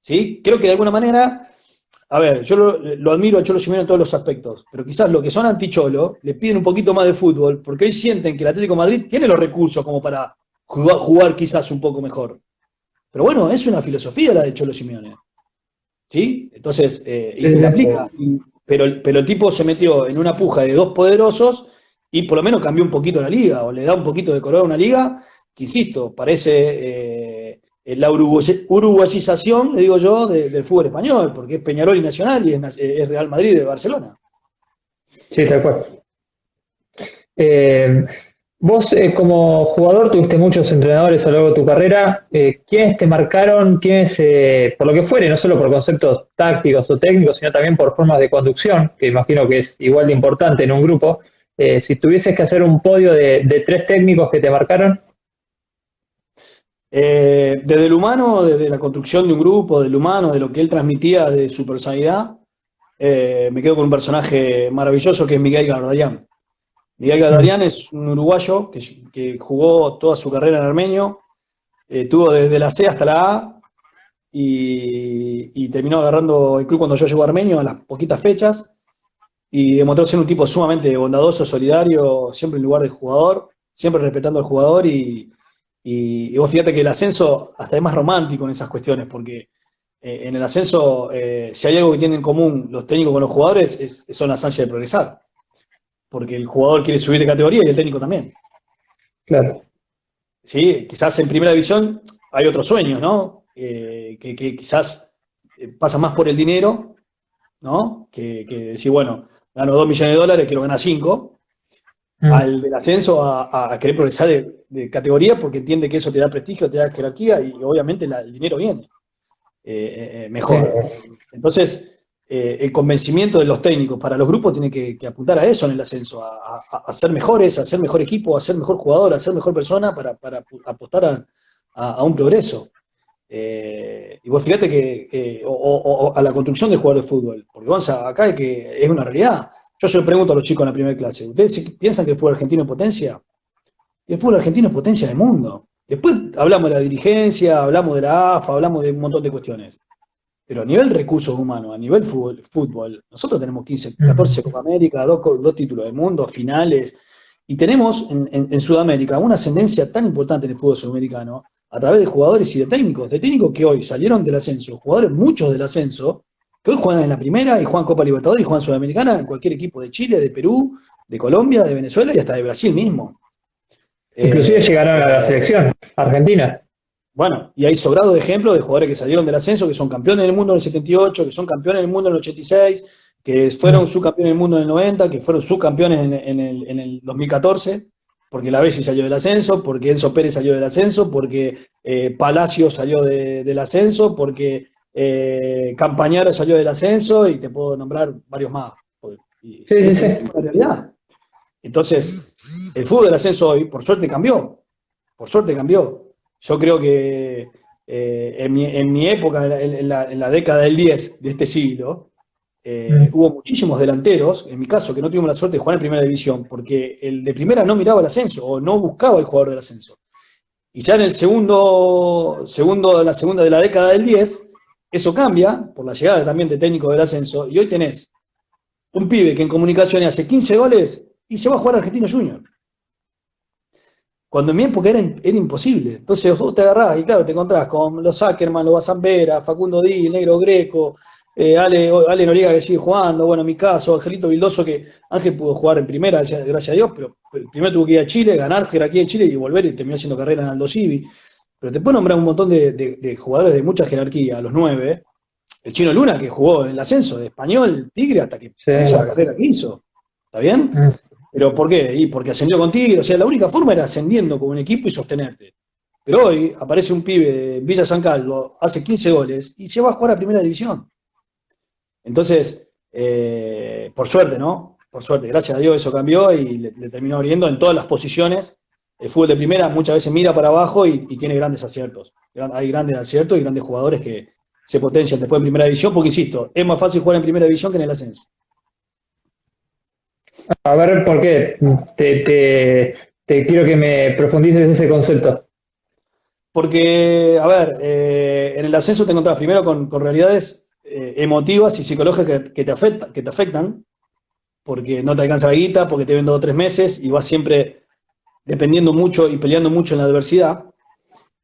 ¿Sí? Creo que de alguna manera, a ver, yo lo admiro a Cholo Simeone en todos los aspectos, pero quizás los que son anti-Cholo le piden un poquito más de fútbol, porque hoy sienten que el Atlético de Madrid tiene los recursos como para jugar quizás un poco mejor. Pero bueno, es una filosofía la de Cholo Simeone. ¿Sí? Entonces, y la aplica. Pero el tipo se metió en una puja de dos poderosos y por lo menos cambió un poquito la liga, o le da un poquito de color a una liga que, insisto, parece la uruguayización, le digo yo, del fútbol español, porque es Peñarol y Nacional y es Real Madrid de Barcelona. Sí, tal cual. Vos como jugador tuviste muchos entrenadores a lo largo de tu carrera. ¿Quiénes te marcaron? ¿Quiénes, por lo que fuere, no solo por conceptos tácticos o técnicos, sino también por formas de conducción, que imagino que es igual de importante en un grupo? Si tuvieses que hacer un podio de 3 técnicos que te marcaron. Desde el humano, desde la construcción de un grupo, del humano, de lo que él transmitía, de su personalidad, me quedo con un personaje maravilloso que es Miguel Gardarián. Miguel Gardarián es un uruguayo que jugó toda su carrera en Armenio, tuvo desde la C hasta la A y terminó agarrando el club cuando yo llego a Armenio a las poquitas fechas, y demostró ser un tipo sumamente bondadoso, solidario, siempre en lugar del jugador, siempre respetando al jugador, y vos fíjate que el ascenso hasta es más romántico en esas cuestiones, porque en el ascenso, si hay algo que tienen en común los técnicos con los jugadores, son las ansias de progresar. Porque el jugador quiere subir de categoría y el técnico también. Claro. Sí, quizás en primera división hay otros sueños, ¿no? Que quizás pasan más por el dinero, ¿no? Que decir, bueno, gano 2 millones de dólares, quiero ganar 5. Al del ascenso a querer progresar de categoría porque entiende que eso te da prestigio, te da jerarquía y obviamente el dinero viene mejor. Entonces, el convencimiento de los técnicos para los grupos tiene que apuntar a eso en el ascenso, a ser mejores, a ser mejor equipo, a ser mejor jugador, a ser mejor persona para apostar a un progreso. Y vos fíjate que o a la construcción del jugador de fútbol, porque Gonza, acá es una realidad. Yo se lo pregunto a los chicos en la primera clase, ¿ustedes piensan que el fútbol argentino es potencia? El fútbol argentino es potencia del mundo. Después hablamos de la dirigencia, hablamos de la AFA, hablamos de un montón de cuestiones. pero a nivel recursos humanos, a nivel fútbol, nosotros tenemos 15, 14 Copa América, dos títulos del mundo, finales, y tenemos en Sudamérica una ascendencia tan importante en el fútbol sudamericano a través de jugadores y de técnicos que hoy salieron del ascenso, jugadores muchos del ascenso, que hoy juegan en la primera y juegan Copa Libertadores y juegan Sudamericana en cualquier equipo de Chile, de Perú, de Colombia, de Venezuela y hasta de Brasil mismo. Inclusive llegaron a la selección argentina. Bueno, y hay sobrado de ejemplos de jugadores que salieron del ascenso, que son campeones del mundo en el 78, que son campeones del mundo en el 86, que fueron subcampeones del mundo en el 90, que fueron subcampeones en el 2014, porque la Bessi salió del ascenso, porque Enzo Pérez salió del ascenso, porque Palacio salió del ascenso, porque Campañaro salió del ascenso, y te puedo nombrar varios más. Esa es la realidad. Entonces, el fútbol del ascenso hoy, por suerte cambió. Por suerte cambió. Yo creo que en mi época, en la década del 10 de este siglo, hubo muchísimos delanteros, en mi caso, que no tuvimos la suerte de jugar en primera división, porque el de primera no miraba el ascenso o no buscaba el jugador del ascenso. Y ya en el la segunda de la década del 10, eso cambia por la llegada también de técnicos del ascenso, y hoy tenés un pibe que en Comunicaciones hace 15 goles y se va a jugar a Argentino Junior. Cuando en mi época era imposible. Entonces vos te agarrás y claro, te encontrás con los Ackerman, los Bazambera, Facundo Di, el Negro Greco, Ale Noriega que sigue jugando, bueno, en mi caso, Angelito Vildoso, que Ángel pudo jugar en primera, gracias a Dios, pero primero tuvo que ir a Chile, ganar jerarquía en Chile y volver y terminó haciendo carrera en Aldo Civi. Pero te puedo nombrar un montón de jugadores de mucha jerarquía, los 9. El Chino Luna, que jugó en el ascenso de Español, Tigre, hasta que hizo la carrera que hizo. ¿Está bien? ¿Pero por qué? Y porque ascendió con Tigre, o sea, la única forma era ascendiendo con un equipo y sostenerte. Pero hoy aparece un pibe de Villa San Carlos, hace 15 goles y se va a jugar a primera división. Entonces, por suerte, ¿no? Por suerte, gracias a Dios eso cambió y le terminó abriendo en todas las posiciones. El fútbol de primera muchas veces mira para abajo y tiene grandes aciertos. Hay grandes aciertos y grandes jugadores que se potencian después en primera división, porque insisto, es más fácil jugar en primera división que en el ascenso. A ver, ¿por qué? Te quiero que me profundices ese concepto. Porque, a ver, en el ascenso te encontrás primero con realidades emotivas y psicológicas que te afectan, porque no te alcanza la guita, porque te ven 2 o 3 meses y vas siempre dependiendo mucho y peleando mucho en la adversidad.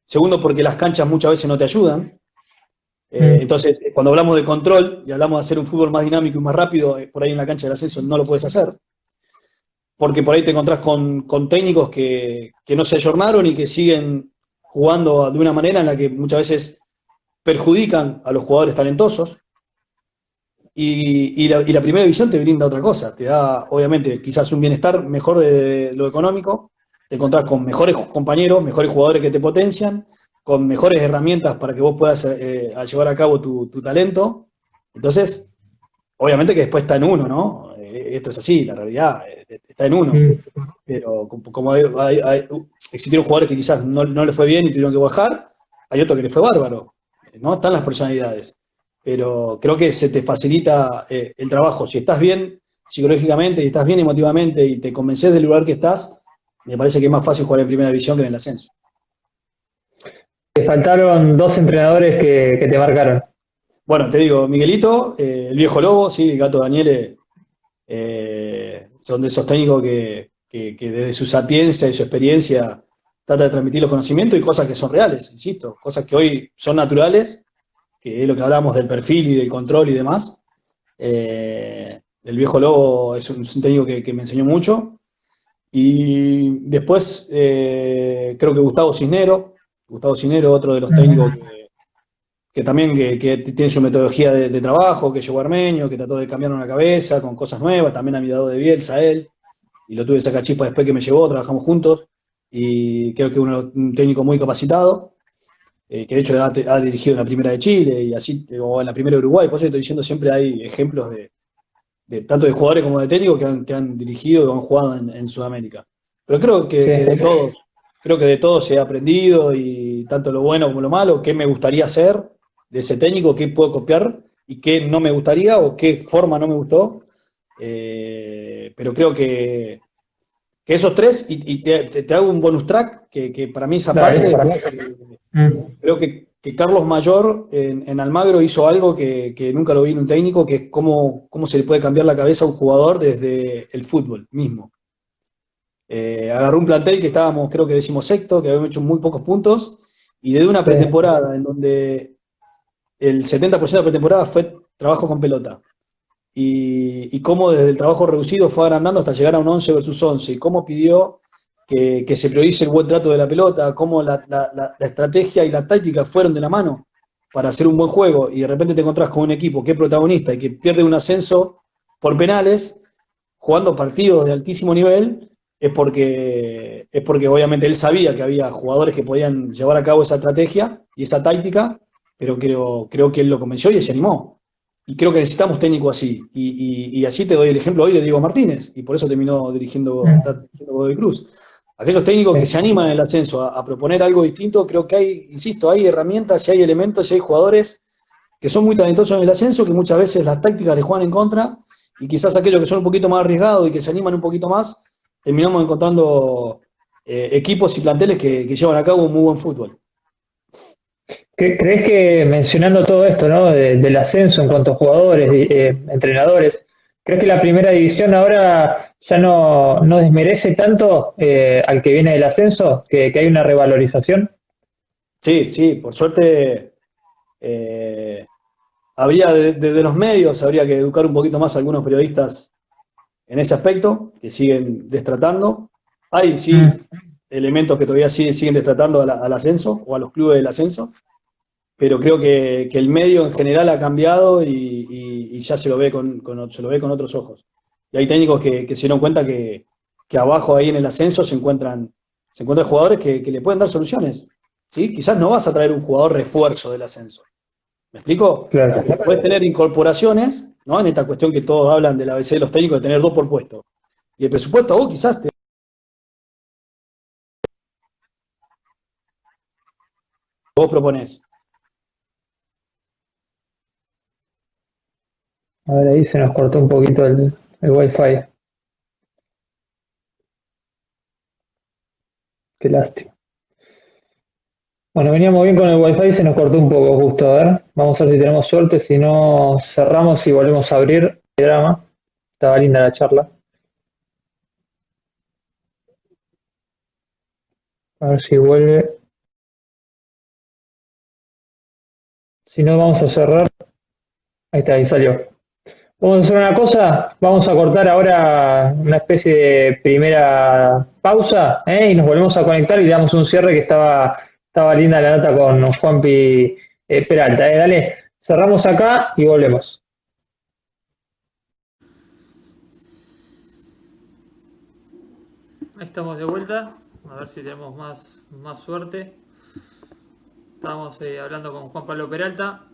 Segundo, porque las canchas muchas veces no te ayudan. Entonces, cuando hablamos de control y hablamos de hacer un fútbol más dinámico y más rápido, por ahí en la cancha del ascenso no lo puedes hacer. Porque por ahí te encontrás con técnicos que no se ayornaron y que siguen jugando de una manera en la que muchas veces perjudican a los jugadores talentosos. Y la primera división te brinda otra cosa, te da obviamente quizás un bienestar mejor de lo económico, te encontrás con mejores compañeros, mejores jugadores que te potencian, con mejores herramientas para que vos puedas llevar a cabo tu talento. Entonces, obviamente que después está en uno, ¿no? Esto es así, la realidad está en uno. Pero como existieron jugadores que quizás no les fue bien y tuvieron que bajar, hay otro que les fue bárbaro, ¿no? Están las personalidades. Pero creo que se te facilita el trabajo. Si estás bien psicológicamente y estás bien emotivamente y te convences del lugar que estás, me parece que es más fácil jugar en primera división que en el ascenso. Te faltaron 2 entrenadores que te marcaron. Bueno, te digo, Miguelito, el viejo lobo, sí, el gato Daniele, son de esos técnicos que desde su sapiencia y su experiencia trata de transmitir los conocimientos y cosas que son reales, insisto, cosas que hoy son naturales, que es lo que hablábamos del perfil y del control y demás. El viejo lobo es un técnico que me enseñó mucho. Y después creo que Gustavo Cisnero, otro de los técnicos que también que tiene su metodología de trabajo, que llegó Armenio, que trató de cambiar una cabeza con cosas nuevas, también a mi lado de Bielsa él, y lo tuve de sacachispa después que me llevó, trabajamos juntos, y creo que un técnico muy capacitado, que de hecho ha dirigido en la primera de Chile, y así, o en la primera de Uruguay, por eso estoy diciendo, siempre hay ejemplos de tanto de jugadores como de técnicos que han dirigido o han jugado en Sudamérica. Pero creo que de todos he aprendido, y tanto lo bueno como lo malo, qué me gustaría hacer de ese técnico, qué puedo copiar y qué no me gustaría o qué forma no me gustó. Pero creo que esos 3, y te hago un bonus track, que para mí esa parte, creo que que Carlos Mayor en Almagro hizo algo que nunca lo vi en un técnico, que es cómo se le puede cambiar la cabeza a un jugador desde el fútbol mismo. Agarró un plantel que estábamos, creo que 16º, que habíamos hecho muy pocos puntos, y desde una pretemporada en donde el 70% de la pretemporada fue trabajo con pelota. Y cómo desde el trabajo reducido fue agrandando hasta llegar a un 11 versus 11, y cómo pidió que se priorice el buen trato de la pelota, cómo la estrategia y la táctica fueron de la mano para hacer un buen juego, y de repente te encontrás con un equipo que es protagonista y que pierde un ascenso por penales, jugando partidos de altísimo nivel, es porque obviamente él sabía que había jugadores que podían llevar a cabo esa estrategia y esa táctica, pero creo que él lo convenció y se animó. Y creo que necesitamos técnico así. Y así te doy el ejemplo hoy de Diego Martínez, y por eso terminó dirigiendo Godoy Cruz. Aquellos técnicos que se animan en el ascenso a proponer algo distinto, creo que hay, insisto, hay herramientas, y hay elementos, y hay jugadores que son muy talentosos en el ascenso, que muchas veces las tácticas les juegan en contra, y quizás aquellos que son un poquito más arriesgados y que se animan un poquito más, terminamos encontrando equipos y planteles que llevan a cabo un muy buen fútbol. ¿Crees que mencionando todo esto, ¿no? Del ascenso en cuanto a jugadores, entrenadores, crees que la primera división ahora ya no desmerece tanto al que viene del ascenso, que hay una revalorización? Sí, por suerte habría desde los medios, habría que educar un poquito más a algunos periodistas en ese aspecto, que siguen destratando. Hay, sí, elementos que todavía siguen destratando al ascenso o a los clubes del ascenso, pero creo que el medio en general ha cambiado y ya se lo ve se lo ve con otros ojos. Y hay técnicos que se dieron cuenta que abajo ahí en el ascenso se encuentran jugadores que le pueden dar soluciones. ¿Sí? Quizás no vas a traer un jugador refuerzo del ascenso. ¿Me explico? Claro. Puedes tener incorporaciones, ¿no? En esta cuestión que todos hablan del ABC de los técnicos, de tener 2 por puesto. Y el presupuesto a vos quizás vos proponés. A ver, ahí se nos cortó un poquito el wifi. Qué lástima. Bueno, veníamos bien con el wifi y se nos cortó un poco justo. A ver, vamos a ver si tenemos suerte. Si no, cerramos y volvemos a abrir el drama. Estaba linda la charla. A ver si vuelve. Si no, vamos a cerrar. Ahí está, ahí salió. Vamos a hacer una cosa, vamos a cortar ahora una especie de primera pausa, y nos volvemos a conectar y damos un cierre, que estaba linda la nota con Juanpi Peralta. Dale, cerramos acá y volvemos. Ahí estamos de vuelta, a ver si tenemos más suerte. Estábamos hablando con Juan Pablo Peralta,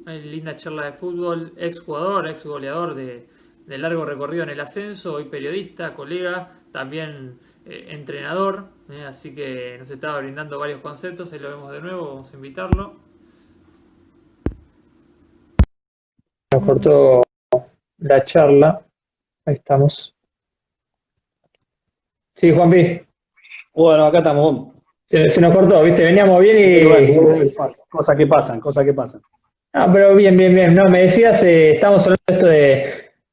linda charla de fútbol, ex jugador, ex goleador de largo recorrido en el ascenso, hoy periodista, colega, también entrenador, así que nos estaba brindando varios conceptos. Ahí lo vemos de nuevo, vamos a invitarlo. Nos cortó la charla, ahí estamos. Sí, Juanpi. Bueno, acá estamos. Se nos cortó, ¿viste? Veníamos bien y... Bueno, cosas que pasan. Ah, pero bien. No, me decías, estamos hablando de esto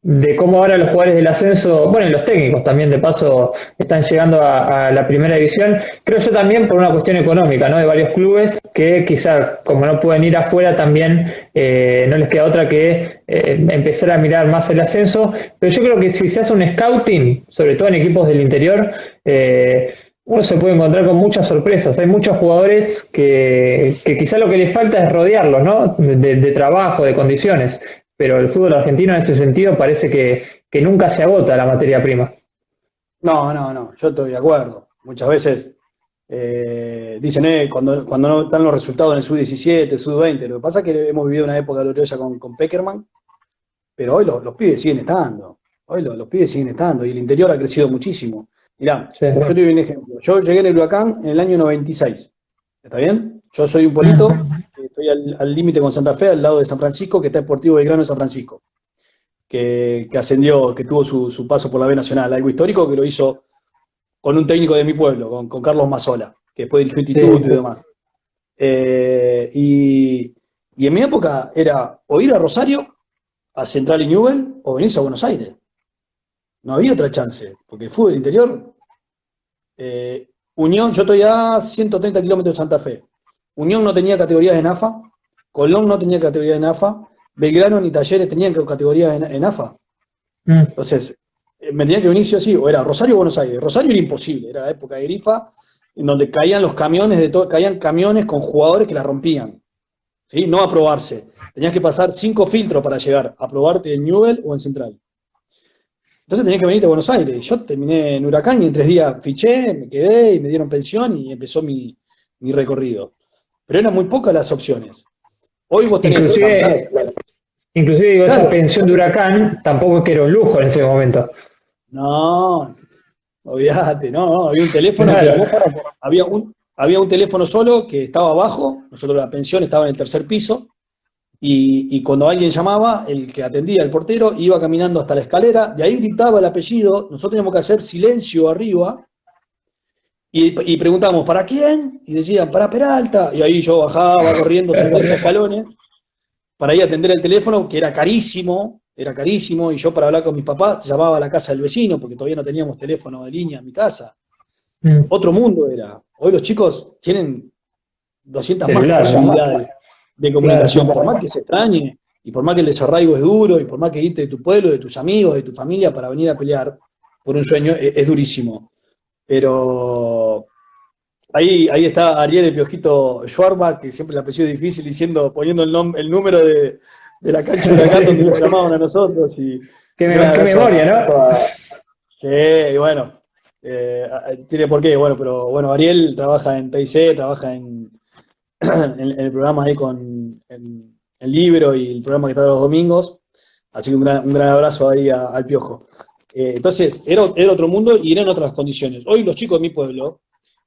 de cómo ahora los jugadores del ascenso, bueno, y los técnicos también de paso están llegando a la primera división. Creo yo también por una cuestión económica, ¿no? De varios clubes que quizá, como no pueden ir afuera, también no les queda otra que empezar a mirar más el ascenso. Pero yo creo que si se hace un scouting, sobre todo en equipos del interior, uno se puede encontrar con muchas sorpresas. Hay muchos jugadores que quizá lo que les falta es rodearlos, ¿no? De trabajo, de condiciones. Pero el fútbol argentino en ese sentido parece que nunca se agota la materia prima. No, yo estoy de acuerdo. Muchas veces dicen cuando no están los resultados en el sub-17, sub-20. Lo que pasa es que hemos vivido una época gloriosa con Peckerman, pero hoy los pibes siguen estando. Los pibes siguen estando y el interior ha crecido muchísimo. Mirá, sí, yo te doy un ejemplo. Yo llegué en el Huracán en el año 96. ¿Está bien? Yo soy un pueblito, estoy al límite con Santa Fe, al lado de San Francisco, que está Sportivo Belgrano de San Francisco, que ascendió, que tuvo su paso por la B Nacional. Algo histórico que lo hizo con un técnico de mi pueblo, con Carlos Mazzola, que después dirigió Instituto y demás. Y en mi época era o ir a Rosario, a Central y Newell, o venirse a Buenos Aires. No había otra chance, porque el fútbol interior, Unión, yo estoy a 130 kilómetros de Santa Fe. Unión no tenía categorías en AFA, Colón no tenía categoría en AFA, Belgrano ni Talleres tenían categorías en AFA. Entonces, me tenía que venir sí o sí, o era Rosario o Buenos Aires. Rosario era imposible, era la época de Grifa, en donde caían los camiones caían camiones con jugadores que la rompían, ¿sí? No a probarse. Tenías que pasar 5 filtros para llegar a probarte en Newell o en Central. Entonces tenías que venirte a Buenos Aires. Yo terminé en Huracán y en 3 días fiché, me quedé y me dieron pensión y empezó mi recorrido. Pero eran muy pocas las opciones. Hoy vos tenés... Inclusive digo, claro, esa pensión de Huracán tampoco es que era un lujo en ese momento. no, olvídate, no, había un teléfono Claro. había un teléfono solo que estaba abajo, nosotros la pensión estaba en el tercer piso, y cuando alguien llamaba, el que atendía, el portero, iba caminando hasta la escalera, de ahí gritaba el apellido, nosotros teníamos que hacer silencio arriba, y preguntábamos, ¿para quién? Y decían, para Peralta, y ahí yo bajaba corriendo 50 escalones, para ir a atender el teléfono, que era carísimo, y yo para hablar con mis papás llamaba a la casa del vecino, porque todavía no teníamos teléfono de línea en mi casa. Otro mundo era. Hoy los chicos tienen 200 más Celular, posibilidades de comunicación, claro. por más que se extrañe, y por más que el desarraigo es duro, y por más que irte de tu pueblo, de tus amigos, de tu familia para venir a pelear por un sueño, es durísimo. Pero ahí está Ariel el Piojito Schwarba, que siempre el apellido es difícil, poniendo el número de la cancha de Huracán donde nos llamaban a nosotros. Qué memoria, ¿no? Sí, y bueno, tiene por qué, bueno, pero bueno, Ariel trabaja en TIC, trabaja en el programa ahí en Libro y el programa que está los domingos, así que un gran abrazo ahí al Piojo. Entonces, era otro mundo y eran otras condiciones. Hoy los chicos de mi pueblo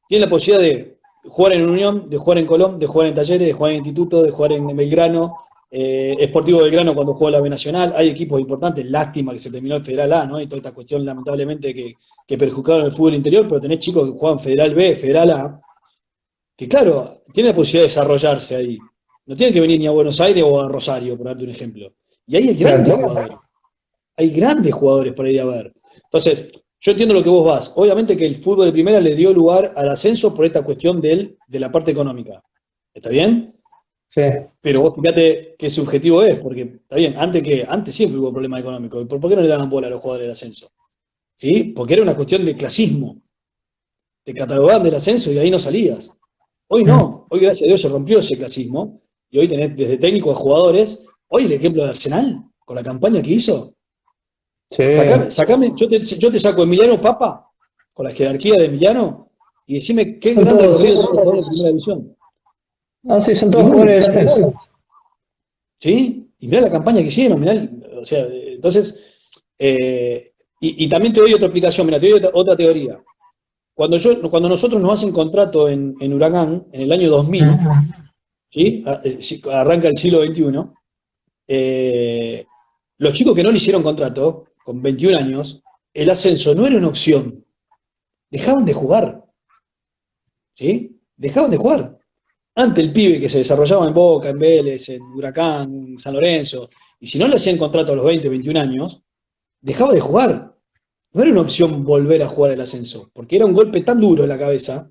tienen la posibilidad de jugar en Unión, de jugar en Colón, de jugar en Talleres, de jugar en Instituto, de jugar en Belgrano, Sportivo Belgrano cuando juega la B Nacional. Hay equipos importantes, lástima que se terminó el Federal A, ¿no? Y toda esta cuestión lamentablemente que perjudicaron el fútbol interior, pero tenés chicos que juegan Federal B, Federal A, que claro, tienen la posibilidad de desarrollarse ahí. No tienen que venir ni a Buenos Aires o a Rosario, por darte un ejemplo. Y ahí hay grandes jugadores. Hay grandes jugadores para ir a ver. Entonces, yo entiendo lo que vos vas. Obviamente que el fútbol de primera le dio lugar al ascenso por esta cuestión de la parte económica. ¿Está bien? Sí. Pero vos fíjate qué subjetivo es, porque está bien, antes siempre hubo problemas económicos. ¿Por qué no le daban bola a los jugadores del ascenso? ¿Sí? Porque era una cuestión de clasismo. Te catalogaban del ascenso y de ahí no salías. Hoy no. Hoy, gracias a Dios, se rompió ese clasismo. Y hoy tenés desde técnicos a jugadores. Hoy el ejemplo de Arsenal, con la campaña que hizo. Sí. Sacame, yo te saco Emiliano Papa, con la jerarquía de Emiliano, y decime qué gran recorrido son los jugadores de primera división. No, sí, son todos jugadores del ascenso. ¿Sí? Y mirá la campaña que hicieron, mirá, o sea, entonces, y también te doy otra explicación, mirá, te doy otra teoría. Cuando nosotros nos hacen contrato en Huracán, en el año 2000, ¿sí? Arranca el siglo XXI, los chicos que no le hicieron contrato, con 21 años, el ascenso no era una opción. Dejaban de jugar. ¿Sí? Dejaban de jugar. Antes el pibe que se desarrollaba en Boca, en Vélez, en Huracán, en San Lorenzo, y si no le hacían contrato a los 20, 21 años, dejaba de jugar. No era una opción volver a jugar el ascenso, porque era un golpe tan duro en la cabeza,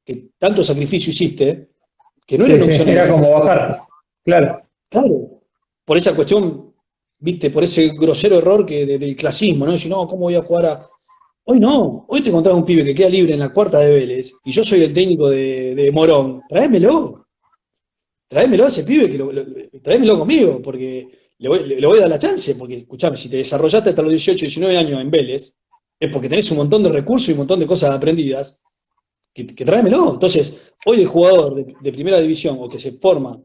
que tanto sacrificio hiciste, que no era una opción. Era como bajar. Claro. Claro. Por esa cuestión, viste, por ese grosero error del clasismo, ¿no? Decir, no, ¿cómo voy a jugar a...? Hoy no, hoy te encontrás un pibe que queda libre en la cuarta de Vélez, y yo soy el técnico de Morón, tráemelo a ese pibe, tráemelo conmigo, porque le voy a dar la chance, porque, escuchame, si te desarrollaste hasta los 18, 19 años en Vélez, es porque tenés un montón de recursos y un montón de cosas aprendidas, que tráemelo. Entonces, hoy el jugador de primera división, o que se forma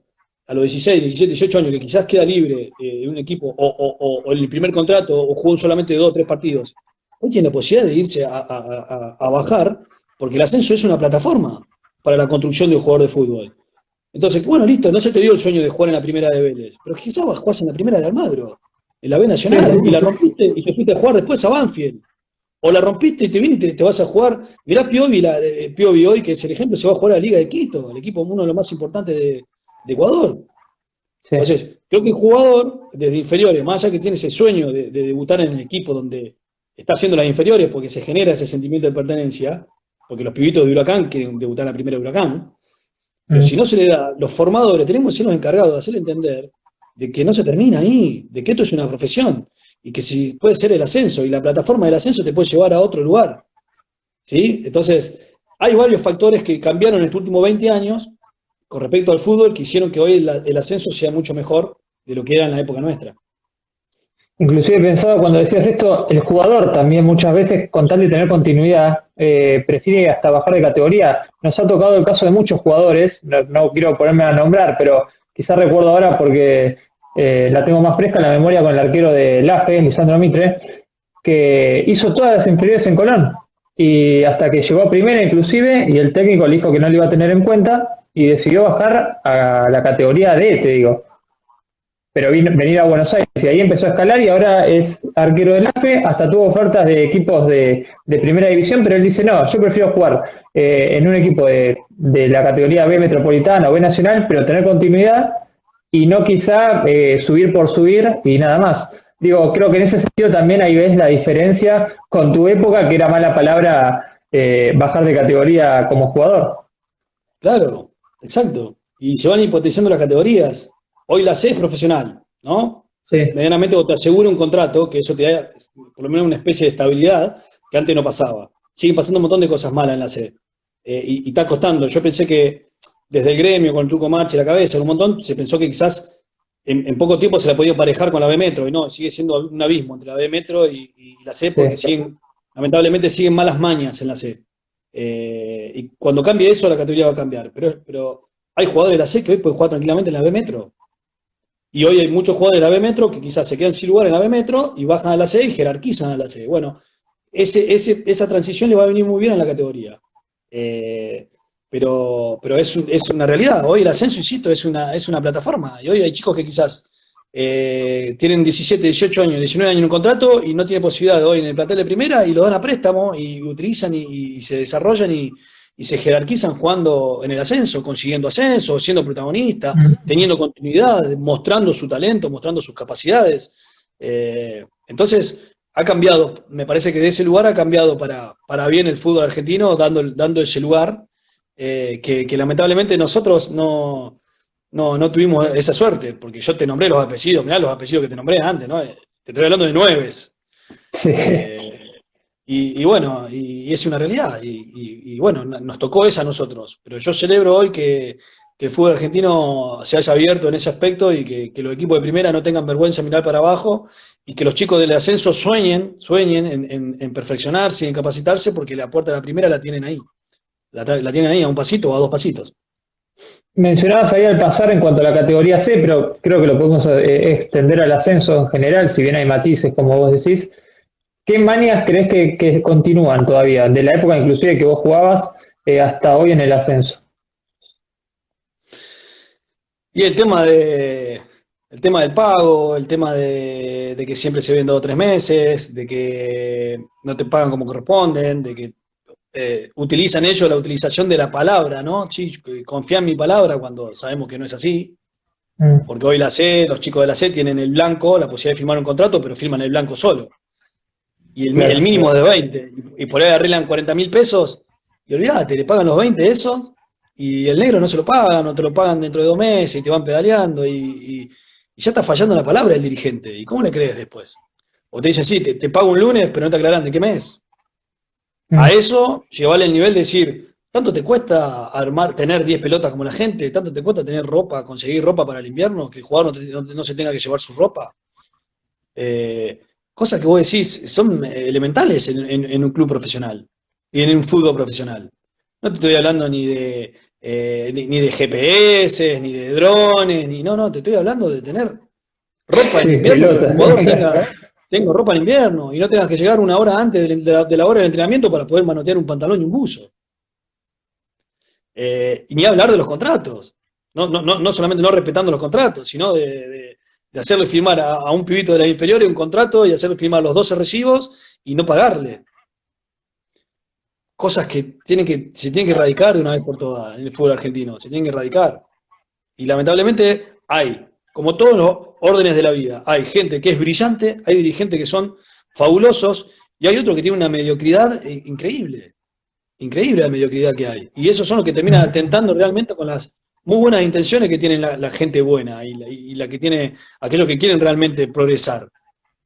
a los 16, 17, 18 años, que quizás queda libre de un equipo, o en el primer contrato, o jugó solamente 2 o 3 partidos, hoy tiene la posibilidad de irse a bajar, porque el ascenso es una plataforma para la construcción de un jugador de fútbol. Entonces, bueno, listo, no se te dio el sueño de jugar en la primera de Vélez, pero quizás jugás en la primera de Almagro, en la B Nacional, y la rompiste y te fuiste a jugar después a Banfield, O la rompiste y te vienes y te vas a jugar. Mirá Piovi hoy, que es el ejemplo, se va a jugar a la Liga de Quito, el equipo uno de los más importantes de Ecuador. Sí. Entonces, creo que el jugador, desde inferiores, más allá que tiene ese sueño de debutar en el equipo donde está haciendo las inferiores, porque se genera ese sentimiento de pertenencia, porque los pibitos de Huracán quieren debutar en la primera de Huracán, pero si no se le da, los formadores tenemos que ser los encargados de hacerle entender de que no se termina ahí, de que esto es una profesión, y que si puede ser el ascenso, y la plataforma del ascenso te puede llevar a otro lugar. ¿Sí? Entonces, hay varios factores que cambiaron en estos últimos 20 años con respecto al fútbol, que hicieron que hoy el ascenso sea mucho mejor de lo que era en la época nuestra. Inclusive pensaba cuando decías esto, el jugador también muchas veces, con tal de tener continuidad, prefiere hasta bajar de categoría. Nos ha tocado el caso de muchos jugadores, no quiero ponerme a nombrar, pero quizás recuerdo ahora porque la tengo más fresca en la memoria con el arquero de LAFE, Lisandro Mitre, que hizo todas las inferiores en Colón, y hasta que llegó a primera inclusive, y el técnico le dijo que no le iba a tener en cuenta, y decidió bajar a la categoría D, te digo. Pero venir a Buenos Aires y ahí empezó a escalar y ahora es arquero del AFE, hasta tuvo ofertas de equipos de primera división, pero él dice, no, yo prefiero jugar en un equipo de la categoría B metropolitana o B nacional, pero tener continuidad y no quizá subir por subir y nada más. Digo, creo que en ese sentido también ahí ves la diferencia con tu época, que era mala palabra bajar de categoría como jugador. Claro, exacto. Y se van hipotetizando las categorías. Hoy la C es profesional, ¿no? Sí. Medianamente te asegura un contrato, que eso te da por lo menos una especie de estabilidad que antes no pasaba. Siguen pasando un montón de cosas malas en la C. Y está costando. Yo pensé que desde el gremio, con el Truco Marchi, la cabeza, un montón, se pensó que quizás en poco tiempo se la podía emparejar con la B Metro. Y no, sigue siendo un abismo entre la B Metro y la C, porque lamentablemente siguen malas mañas en la C. Y cuando cambie eso, la categoría va a cambiar. Pero hay jugadores de la C que hoy pueden jugar tranquilamente en la B Metro. Y hoy hay muchos jugadores de la B Metro que quizás se quedan sin lugar en la B Metro y bajan a la C y jerarquizan a la C. Bueno, esa transición le va a venir muy bien a la categoría. Pero es una realidad. Hoy el ascenso, insisto, es una plataforma. Y hoy hay chicos que quizás tienen 17, 18 años, 19 años en un contrato y no tienen posibilidad de hoy en el plantel de primera y lo dan a préstamo y utilizan y se desarrollan y se jerarquizan jugando en el ascenso, consiguiendo ascenso, siendo protagonista, teniendo continuidad, mostrando su talento, mostrando sus capacidades. Entonces, ha cambiado, me parece que de ese lugar ha cambiado para bien el fútbol argentino, dando ese lugar que lamentablemente nosotros no tuvimos esa suerte, porque yo te nombré los apellidos, mirá los apellidos que te nombré antes, ¿no? Te estoy hablando de nueves. Sí. Y bueno, y es una realidad, y bueno, nos tocó esa a nosotros, pero yo celebro hoy que el fútbol argentino se haya abierto en ese aspecto y que los equipos de primera no tengan vergüenza en mirar para abajo y que los chicos del ascenso sueñen en perfeccionarse y en capacitarse porque la puerta de la primera la tienen ahí, la tienen ahí a un pasito o a dos pasitos. Mencionabas ahí al pasar en cuanto a la categoría C, pero creo que lo podemos extender al ascenso en general, si bien hay matices, como vos decís. ¿Qué mañas crees que continúan todavía, de la época inclusive que vos jugabas hasta hoy en el ascenso? Y el tema del pago, el tema de que siempre se ven 2 o 3 meses, de que no te pagan como corresponden, de que utilizan ellos la utilización de la palabra, ¿no? Sí, confía en mi palabra cuando sabemos que no es así. Porque hoy los chicos de la C tienen el blanco, la posibilidad de firmar un contrato, pero firman el blanco solo. Y el mínimo es de 20. Y por ahí arreglan 40.000 pesos. Y olvídate, le pagan los 20 de esos. Y el negro no se lo pagan, no te lo pagan dentro de 2 meses y te van pedaleando. Y ya está fallando la palabra del dirigente. ¿Y cómo le crees después? O te dicen, sí, te pago un lunes, pero no te aclaran de qué mes. A eso, llevarle el nivel de decir, ¿tanto te cuesta tener 10 pelotas como la gente? ¿Tanto te cuesta tener ropa, conseguir ropa para el invierno? Que el jugador no se tenga que llevar su ropa. Cosas que vos decís son elementales en un club profesional y en un fútbol profesional. No te estoy hablando ni de GPS, ni de drones, no, te estoy hablando de tener ropa en invierno. Que el jugador tengo ropa en invierno y no tengas que llegar una hora antes de la hora del entrenamiento para poder manotear un pantalón y un buzo. Y ni hablar de los contratos. No solamente no respetando los contratos, sino de hacerle firmar a un pibito de las inferiores un contrato y hacerle firmar los 12 recibos y no pagarle. cosas que se tienen que erradicar de una vez por todas en el fútbol argentino, se tienen que erradicar. Y lamentablemente hay, como todos los órdenes de la vida, hay gente que es brillante, hay dirigentes que son fabulosos y hay otro que tiene una mediocridad increíble, increíble la mediocridad que hay. Y esos son los que terminan atentando realmente con las muy buenas intenciones que tiene la gente buena y la que tiene aquellos que quieren realmente progresar.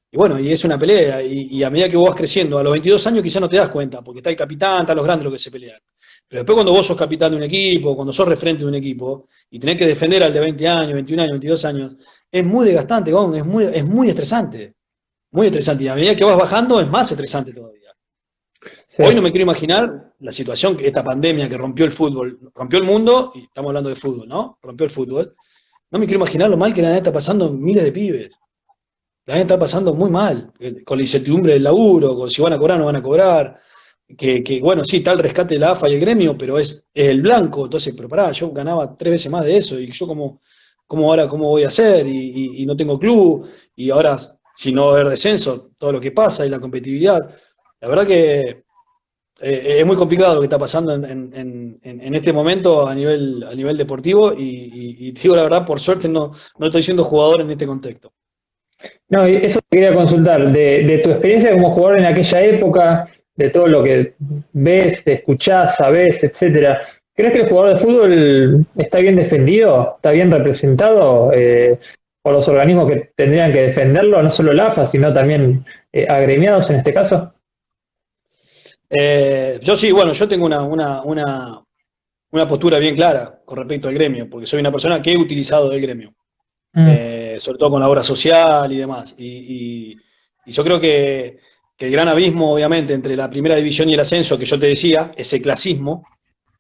Y bueno, y es una pelea, y a medida que vos vas creciendo, a los 22 años quizás no te das cuenta, porque está el capitán, están los grandes los que se pelean. Pero después cuando vos sos capitán de un equipo, cuando sos referente de un equipo, y tenés que defender al de 20 años, 21 años, 22 años, es muy desgastante, Gon, es muy estresante. Muy estresante. Y a medida que vas bajando es más estresante todavía. Sí. Hoy no me quiero imaginar la situación, esta pandemia que rompió el fútbol, rompió el mundo, y estamos hablando de fútbol, ¿no? Rompió el fútbol. No me quiero imaginar lo mal que la está pasando miles de pibes. La gente está pasando muy mal, con la incertidumbre del laburo, con si van a cobrar o no van a cobrar, que bueno, sí, está el rescate de la AFA y el gremio, pero es el blanco, entonces, pero pará, yo ganaba 3 veces más de eso, y yo cómo ahora, cómo voy a hacer, y no tengo club, y ahora, si no va a haber descenso, todo lo que pasa, y la competitividad, la verdad que es muy complicado lo que está pasando en este momento a nivel deportivo, y te digo la verdad, por suerte no estoy siendo jugador en este contexto. No, y eso te quería consultar, de tu experiencia como jugador en aquella época, de todo lo que ves, escuchás, sabés, etcétera, ¿crees que el jugador de fútbol está bien defendido, está bien representado por los organismos que tendrían que defenderlo, no solo la AFA, sino también agremiados en este caso? Yo sí, bueno, yo tengo una postura bien clara con respecto al gremio, porque soy una persona que he utilizado el gremio. Sobre todo con la obra social y demás. Y yo creo que el gran abismo, obviamente, entre la primera división y el ascenso, que yo te decía, ese clasismo,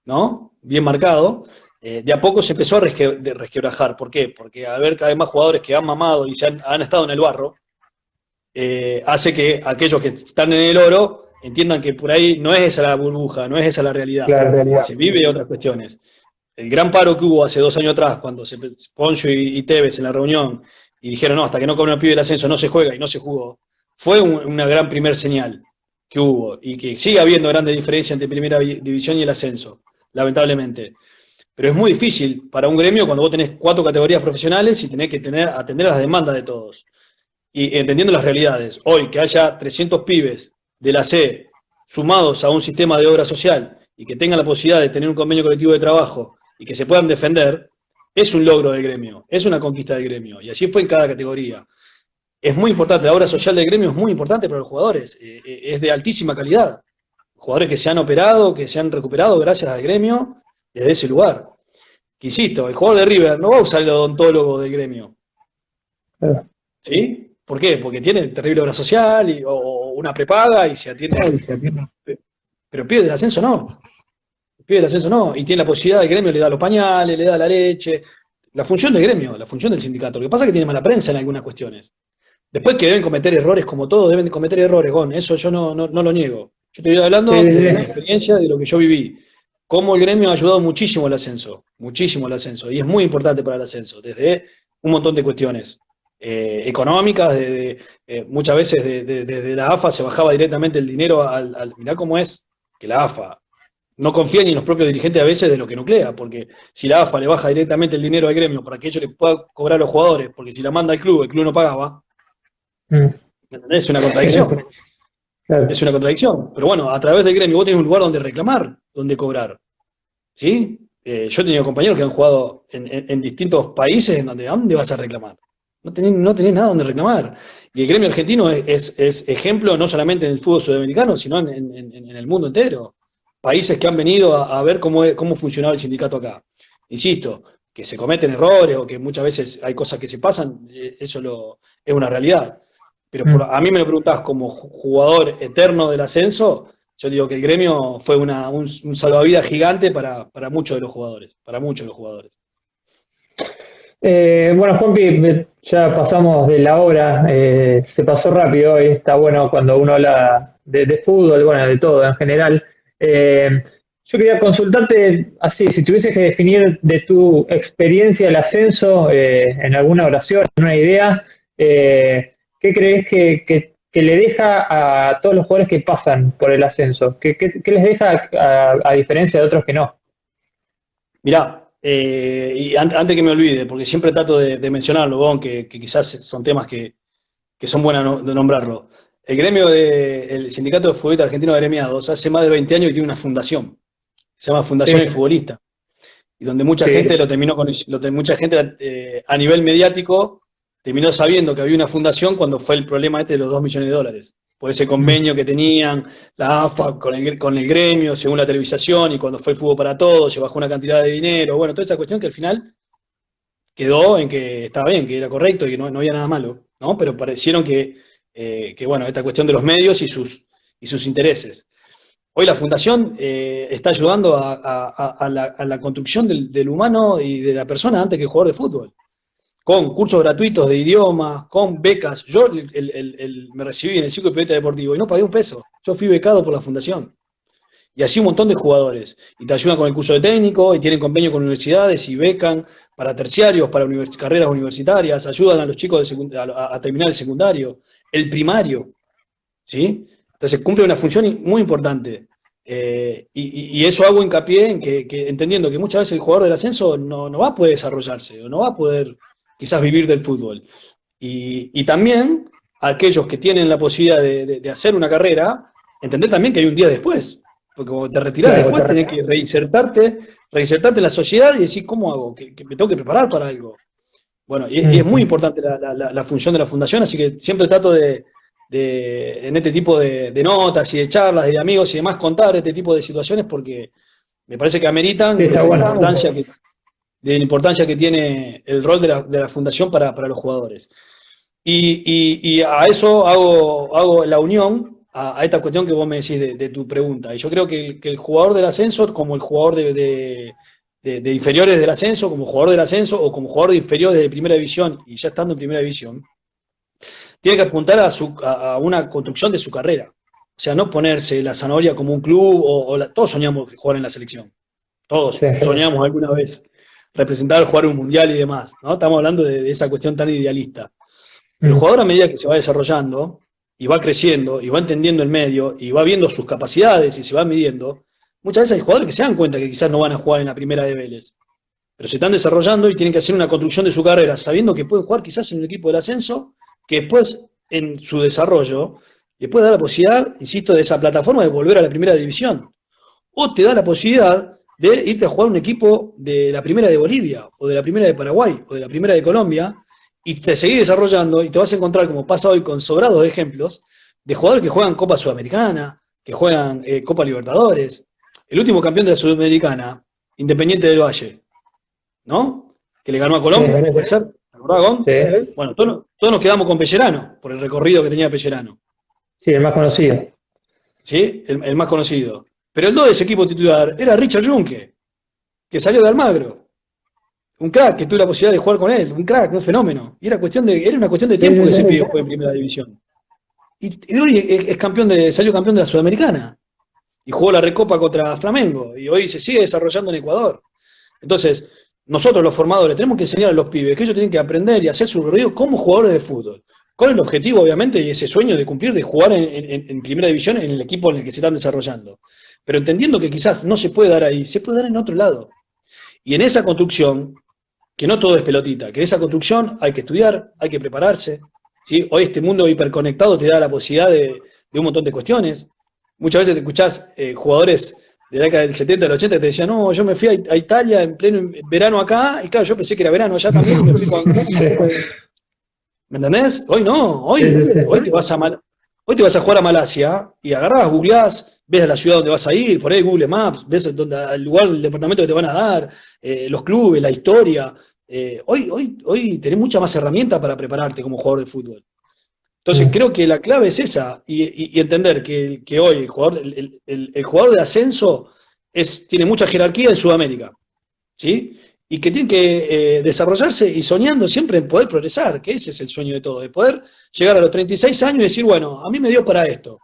¿no? Bien marcado, de a poco se empezó a resquebrajar. ¿Por qué? Porque al haber cada vez más jugadores que han mamado y han estado en el barro, hace que aquellos que están en el oro entiendan que por ahí no es esa la burbuja, no es esa la realidad. La realidad. Se vive otras cuestiones. El gran paro que hubo hace 2 años atrás, cuando Poncho y Tevez en la reunión, y dijeron, no, hasta que no cobren el pibe el ascenso no se juega, y no se jugó, fue una gran primer señal que hubo, y que sigue habiendo grandes diferencias entre primera división y el ascenso, lamentablemente. Pero es muy difícil para un gremio cuando vos tenés 4 categorías profesionales y tenés que atender a las demandas de todos. Y entendiendo las realidades. Hoy, que haya 300 pibes de la C sumados a un sistema de obra social y que tengan la posibilidad de tener un convenio colectivo de trabajo y que se puedan defender, es un logro del gremio, es una conquista del gremio, y así fue en cada categoría. Es muy importante, la obra social del gremio es muy importante para los jugadores, es de altísima calidad. Jugadores que se han operado, que se han recuperado gracias al gremio desde ese lugar. Que insisto, el jugador de River no va a usar el odontólogo del gremio. ¿Sí? ¿Por qué? Porque tiene terrible obra social o una prepaga y se atiende. Pero pide del ascenso no. Pide el ascenso no, y tiene la posibilidad, el gremio le da los pañales, le da la leche, la función del gremio, la función del sindicato. Lo que pasa es que tiene mala prensa en algunas cuestiones. Después que deben cometer errores como todos, deben cometer errores, Gon, eso yo no lo niego. Yo te estoy hablando de mi experiencia, de lo que yo viví. Cómo el gremio ha ayudado muchísimo al ascenso, y es muy importante para el ascenso, desde un montón de cuestiones económicas, muchas veces desde la AFA se bajaba directamente el dinero mirá cómo es que la AFA no confía ni en los propios dirigentes a veces de lo que nuclea, porque si la AFA le baja directamente el dinero al gremio para que ellos le puedan cobrar a los jugadores, porque si la manda al club, el club no pagaba, es una contradicción. Claro. Es una contradicción. Pero bueno, a través del gremio vos tenés un lugar donde reclamar, donde cobrar. ¿Sí? Yo he tenido compañeros que han jugado en distintos países en donde, ¿a dónde vas a reclamar? No tenés nada donde reclamar. Y el gremio argentino es ejemplo no solamente en el fútbol sudamericano, sino en el mundo entero. Países que han venido a ver cómo funcionaba el sindicato acá. Insisto, que se cometen errores o que muchas veces hay cosas que se pasan, eso es una realidad. Pero a mí me lo preguntás como jugador eterno del ascenso, yo digo que el gremio fue un salvavidas gigante para muchos de los jugadores, Bueno, Juanpi, ya pasamos de la hora, se pasó rápido hoy, está bueno cuando uno habla de fútbol, bueno, de todo en general. Yo quería consultarte así, si tuvieses que definir de tu experiencia el ascenso en alguna oración, en una idea, ¿qué crees que que le deja a todos los jugadores que pasan por el ascenso? ¿Qué les deja a diferencia de otros que no? Mirá, y antes que me olvide, porque siempre trato de mencionarlo, Gon, que quizás son temas que son buenos de nombrarlo. El Sindicato de Futbolistas Argentinos Agremiados hace más de 20 años que tiene una fundación, se llama Fundación El Futbolista, y donde mucha gente mucha gente a nivel mediático terminó sabiendo que había una fundación cuando fue el problema de los 2 millones de dólares, por ese convenio que tenían la AFA con el gremio, según la televisación, y cuando fue el fútbol para todos, se bajó una cantidad de dinero, bueno, toda esa cuestión que al final quedó en que estaba bien, que era correcto y que no había nada malo, ¿no? Pero parecieron que bueno, esta cuestión de los medios y sus intereses. Hoy la Fundación está ayudando a la construcción del humano y de la persona antes que el jugador de fútbol, con cursos gratuitos de idiomas, con becas. Yo me recibí en el Círculo de Periodista Deportivo y no pagué un peso. Yo fui becado por la Fundación. Y así un montón de jugadores. Y te ayudan con el curso de técnico, y tienen convenio con universidades, y becan para terciarios, para carreras universitarias, ayudan a los chicos a terminar el secundario, el primario, ¿sí? Entonces cumple una función muy importante. Y eso hago hincapié en que entendiendo que muchas veces el jugador del ascenso no va a poder desarrollarse, o no va a poder quizás vivir del fútbol. Y también aquellos que tienen la posibilidad de hacer una carrera, entender también que hay un día después. Porque como te retirás después, tenés que reinsertarte en la sociedad y decir, ¿cómo hago? Que me tengo que preparar para algo. Bueno, y es muy importante la función de la fundación, así que siempre trato en este tipo de notas y de charlas y de amigos y demás contar este tipo de situaciones porque me parece que ameritan la importancia que tiene el rol de la fundación para los jugadores. Y a eso hago la unión a esta cuestión que vos me decís de tu pregunta. Y yo creo que el jugador del ascenso, como el jugador de inferiores del ascenso, como jugador del ascenso, o como jugador de inferiores de primera división, y ya estando en primera división, tiene que apuntar a una construcción de su carrera. O sea, no ponerse la zanahoria como un club, todos soñamos jugar en la selección. Todos soñamos alguna vez representar, jugar un mundial y demás, ¿no? Estamos hablando de esa cuestión tan idealista. El jugador, a medida que se va desarrollando y va creciendo y va entendiendo el medio y va viendo sus capacidades y se va midiendo, muchas veces hay jugadores que se dan cuenta que quizás no van a jugar en la primera de Vélez, pero se están desarrollando y tienen que hacer una construcción de su carrera sabiendo que pueden jugar quizás en un equipo del ascenso, que después en su desarrollo le puede dar la posibilidad, insisto, de esa plataforma de volver a la primera división, o te da la posibilidad de irte a jugar un equipo de la primera de Bolivia, o de la primera de Paraguay, o de la primera de Colombia, y te seguís desarrollando y te vas a encontrar, como pasa hoy con sobrados de ejemplos, de jugadores que juegan Copa Sudamericana, que juegan Copa Libertadores. El último campeón de la Sudamericana, Independiente del Valle, ¿no? Que le ganó a Colón, ¿puede ser? ¿Te acordás, Gon? Sí. Bueno, todos nos quedamos con Pellerano, por el recorrido que tenía Pellerano. Sí, el más conocido. ¿Sí? El más conocido. Pero el 2 de ese equipo titular era Richard Junque, que salió de Almagro. Un crack, que tuve la posibilidad de jugar con él, un crack, un fenómeno. Y era una cuestión de tiempo que ese pibe fue en primera división. Y hoy salió campeón de la Sudamericana. Y jugó la Recopa contra Flamengo. Y hoy se sigue desarrollando en Ecuador. Entonces, nosotros los formadores tenemos que enseñar a los pibes que ellos tienen que aprender y hacer su recorrido como jugadores de fútbol. Con el objetivo, obviamente, y ese sueño de cumplir, de jugar en primera división en el equipo en el que se están desarrollando. Pero entendiendo que quizás no se puede dar ahí, se puede dar en otro lado. Y en esa construcción, que no todo es pelotita, que en esa construcción hay que estudiar, hay que prepararse, ¿sí? Hoy este mundo hiperconectado te da la posibilidad de un montón de cuestiones. Muchas veces te escuchás jugadores de la década del 70, del 80 que te decían, no, yo me fui a Italia en pleno verano acá, y claro, yo pensé que era verano allá también, y me fui con... ¿Me entendés? Hoy no, hoy te vas a jugar a Malasia, y agarrás, googleás, ves a la ciudad donde vas a ir, por ahí Google Maps, ves el lugar del departamento que te van a dar, los clubes, la historia. Hoy tenés mucha más herramientas para prepararte como jugador de fútbol. Entonces creo que la clave es esa, y entender que hoy el jugador de ascenso tiene mucha jerarquía en Sudamérica, ¿sí? Y que tiene que desarrollarse y soñando siempre en poder progresar, que ese es el sueño de todo, de poder llegar a los 36 años y decir, bueno, a mí me dio para esto.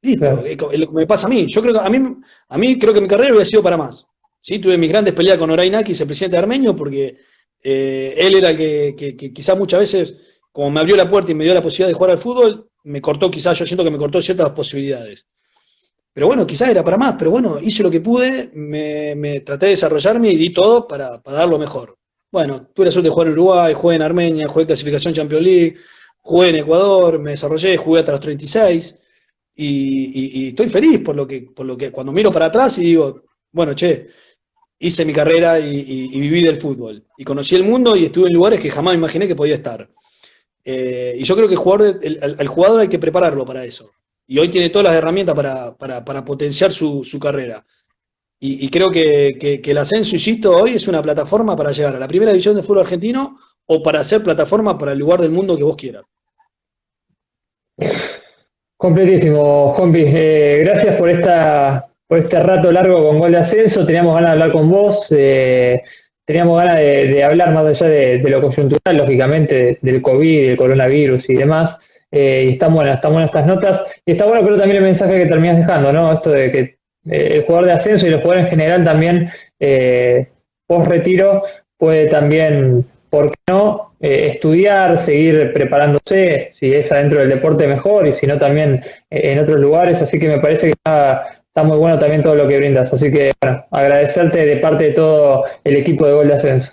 Listo, claro. Es lo que me pasa a mí. Yo creo que a mí creo que mi carrera hubiera sido para más. ¿Sí? Tuve mis grandes peleas con Oray Nakis, el presidente armenio, porque él era el que quizás muchas veces, como me abrió la puerta y me dio la posibilidad de jugar al fútbol, me cortó, quizás yo siento que me cortó ciertas posibilidades. Pero bueno, quizás era para más, pero bueno, hice lo que pude, me traté de desarrollarme y di todo para dar lo mejor. Bueno, tuve la suerte de jugar en Uruguay, jugué en Armenia, jugué en clasificación Champions League, jugué en Ecuador, me desarrollé, jugué hasta los 36 y estoy feliz por lo que cuando miro para atrás y digo, bueno, che, hice mi carrera y viví del fútbol. Y conocí el mundo y estuve en lugares que jamás imaginé que podía estar. Y yo creo que al jugador hay que prepararlo para eso. Y hoy tiene todas las herramientas para potenciar su carrera. Y creo que el ascenso, insisto, hoy es una plataforma para llegar a la primera división de fútbol argentino o para ser plataforma para el lugar del mundo que vos quieras. Completísimo, Juanpi. Gracias por este rato largo con Gol de Ascenso. Teníamos ganas de hablar con vos. Teníamos ganas de hablar más allá de lo coyuntural, lógicamente, del COVID, del coronavirus y demás. Y están buenas estas notas. Y está bueno, creo, también el mensaje que terminas dejando, ¿no? Esto de que el jugador de ascenso y los jugadores en general también, post retiro, puede también, ¿por qué no? Estudiar, seguir preparándose, si es adentro del deporte mejor, y si no también en otros lugares. Así que me parece que está muy bueno también todo lo que brindas. Así que, bueno, agradecerte de parte de todo el equipo de Gol de Ascenso.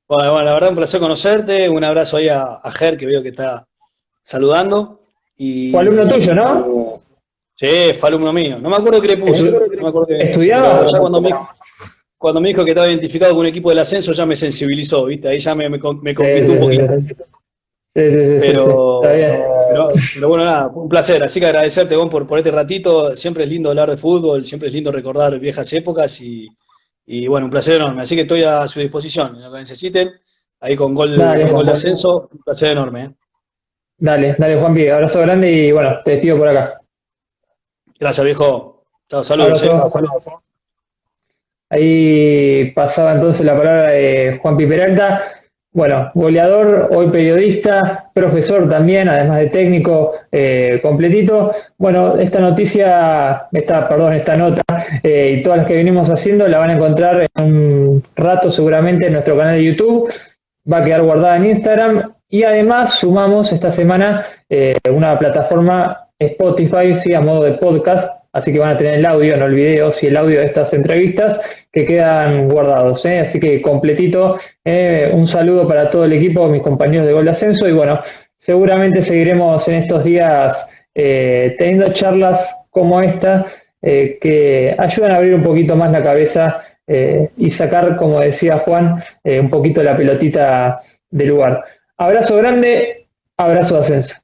Bueno, la verdad un placer conocerte. Un abrazo ahí a Ger, que veo que está saludando. Fue alumno tuyo, ¿no? Sí, fue alumno mío. No me acuerdo qué le puse. No me acuerdo qué, ¿Estudiaba? ya cuando me dijo que estaba identificado con un equipo del ascenso, ya me sensibilizó, ¿viste? Ahí ya me conquistó un poquito. Pero bueno, nada, un placer. Así que agradecerte, Gon, por este ratito. Siempre es lindo hablar de fútbol, siempre es lindo recordar viejas épocas y bueno, un placer enorme. Así que estoy a su disposición. En lo que necesiten, ahí con gol de ascenso, un placer enorme. Dale, Juanpi, abrazo grande y bueno, te despido por acá. Gracias, viejo. Chao, saludos. Ahí pasaba entonces la palabra de Juanpi Peralta. Bueno, goleador, hoy periodista, profesor también, además de técnico, completito. Bueno, esta nota y todas las que venimos haciendo la van a encontrar en un rato seguramente en nuestro canal de YouTube. Va a quedar guardada en Instagram. Y además sumamos esta semana una plataforma Spotify, sí, a modo de podcast, así que van a tener el audio, no el video, sí, el audio de estas entrevistas que quedan guardados, así que completito. Un saludo para todo el equipo, mis compañeros de Gol de Ascenso, y bueno, seguramente seguiremos en estos días teniendo charlas como esta que ayudan a abrir un poquito más la cabeza y sacar, como decía Juan, un poquito la pelotita del lugar. Abrazo grande, abrazo de Ascenso.